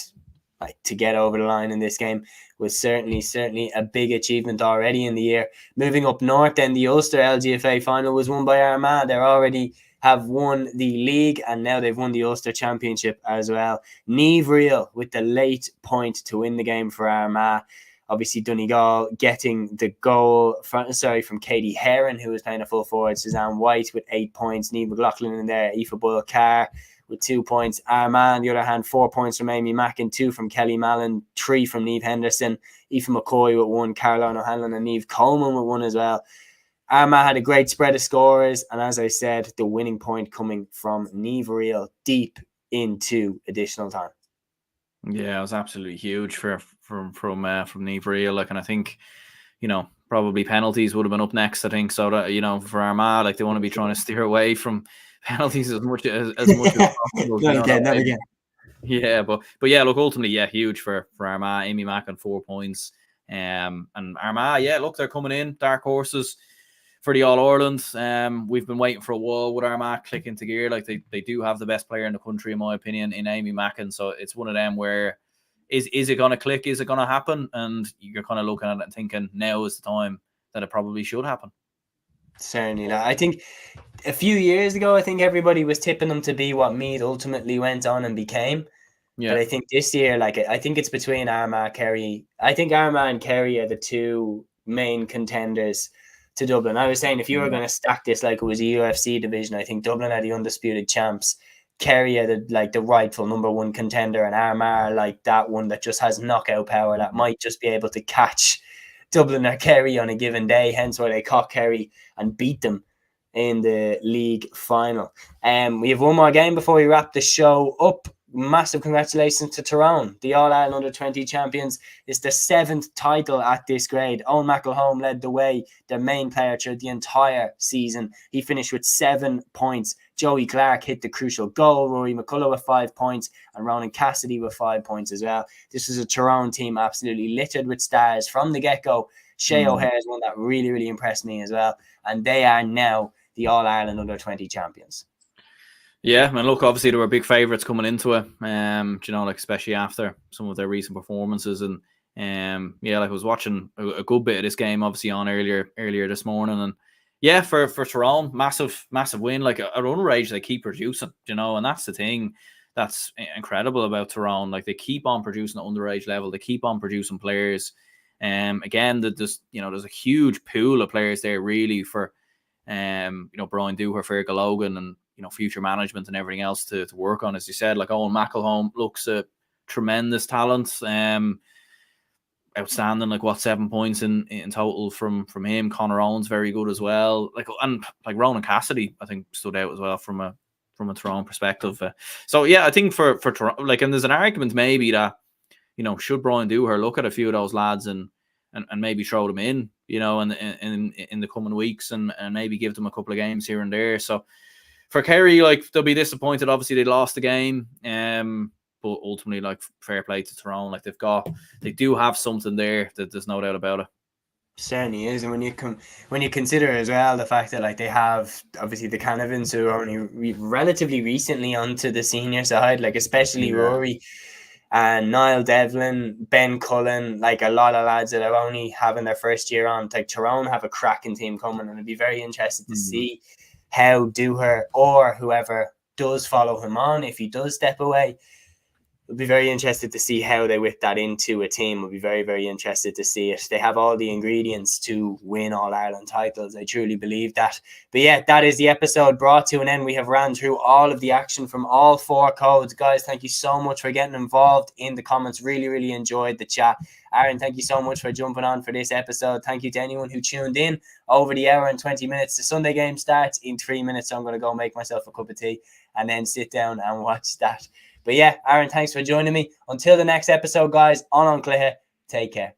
like to get over the line in this game was certainly a big achievement already in the year. Moving up north, then the Ulster LGFA final was won by Armagh. They already have won the league, and now they've won the Ulster Championship as well. Niamh Reel with the late point to win the game for Armagh. Obviously, Donegal getting the goal from Katie Heron, who was playing a full forward. Suzanne White with 8 points. Niamh McLaughlin in there. Aoife Boyle-Carr with 2 points. Armagh, on the other hand, 4 points from Amy Mackin, 2 from Kelly Mallon, 3 from Niamh Henderson. Aoife McCoy with 1. Caroline O'Hanlon and Niamh Coleman with 1 as well. Armagh had a great spread of scorers, and as I said, the winning point coming from Niamh Reel deep into additional time. Yeah, it was absolutely huge from Niamh Reel. Like, and I think, probably penalties would have been up next. I think so. That for Armagh, like they want to be trying to steer away from penalties as much as possible. Not again. Yeah, but yeah, look, ultimately, yeah, huge for Armagh. Amy Mack on 4 points. And Armagh, yeah, look, they're coming in dark horses. for the All-Ireland. We've been waiting for a while with Armagh clicking into gear. Like they do have the best player in the country, in my opinion, in Amy Mackin. So it's one of them where is it going to click? Is it going to happen? And you're kind of looking at it and thinking now is the time that it probably should happen. Certainly not. I think a few years ago, I think everybody was tipping them to be what Meath ultimately went on and became. Yeah. But I think this year, like, I think it's between Armagh, Kerry. I think Armagh and Kerry are the two main contenders to Dublin. I was saying if you were going to stack this like it was a UFC division, I think Dublin are the undisputed champs. Kerry are the rightful number one contender, and Armagh are like that one that just has knockout power that might just be able to catch Dublin or Kerry on a given day. Hence why they caught Kerry and beat them in the league final. We have one more game before we wrap the show up. Massive congratulations to Tyrone, the All-Ireland Under-20 champions. It's the 7th title at this grade. Owen McElhone led the way, their main player throughout the entire season. He finished with 7 points. Joey Clark hit the crucial goal. Rory McCullough with 5 points, and Ronan Cassidy with 5 points as well. This was a Tyrone team absolutely littered with stars from the get-go. Shea O'Hare is one that really, really impressed me as well. And they are now the All-Ireland Under-20 champions. Yeah, and look, obviously there were big favourites coming into it, like especially after some of their recent performances. And like I was watching a good bit of this game, obviously on earlier this morning. And yeah, for Tyrone, massive win. Like a underage, they keep producing, and that's the thing that's incredible about Tyrone. Like they keep on producing at underage level, they keep on producing players. Again, there's a huge pool of players there really for Brian Dooher, Fergal Logan, and future management and everything else to work on. As you said, like Owen McElhone looks a tremendous talent. Outstanding, like 7 points in total from him. Connor Owens very good as well. And Ronan Cassidy, I think, stood out as well from a Tyrone perspective. So yeah, I think for Tyrone, and there's an argument maybe that should Brian Dooher look at a few of those lads and maybe throw them in, in the coming weeks and maybe give them a couple of games here and there. So for Kerry, they'll be disappointed. Obviously, they lost the game, but ultimately, fair play to Tyrone. They do have something there. That there's no doubt about it. Certainly is, and when you consider as well the fact that they have obviously the Canavans who are only relatively recently onto the senior side, especially Rory and Niall Devlin, Ben Cullen, a lot of lads that are only having their first year on. Tyrone have a cracking team coming, and I'd be very interested to see how Dooher or whoever does follow him on, if he does step away. I'll be very interested to see how they whip that into a team. I'll be very, very interested to see it. They have all the ingredients to win All-Ireland titles. I truly believe that. But yeah, that is the episode brought to an end. We have ran through all of the action from all 4 codes. Guys, thank you so much for getting involved in the comments. Really, really enjoyed the chat. Aaron, thank you so much for jumping on for this episode. Thank you to anyone who tuned in over the hour and 20 minutes. The Sunday game starts in 3 minutes, so I'm going to go make myself a cup of tea and then sit down and watch that. But yeah, Aaron, thanks for joining me. Until the next episode, guys, on Cluiche, take care.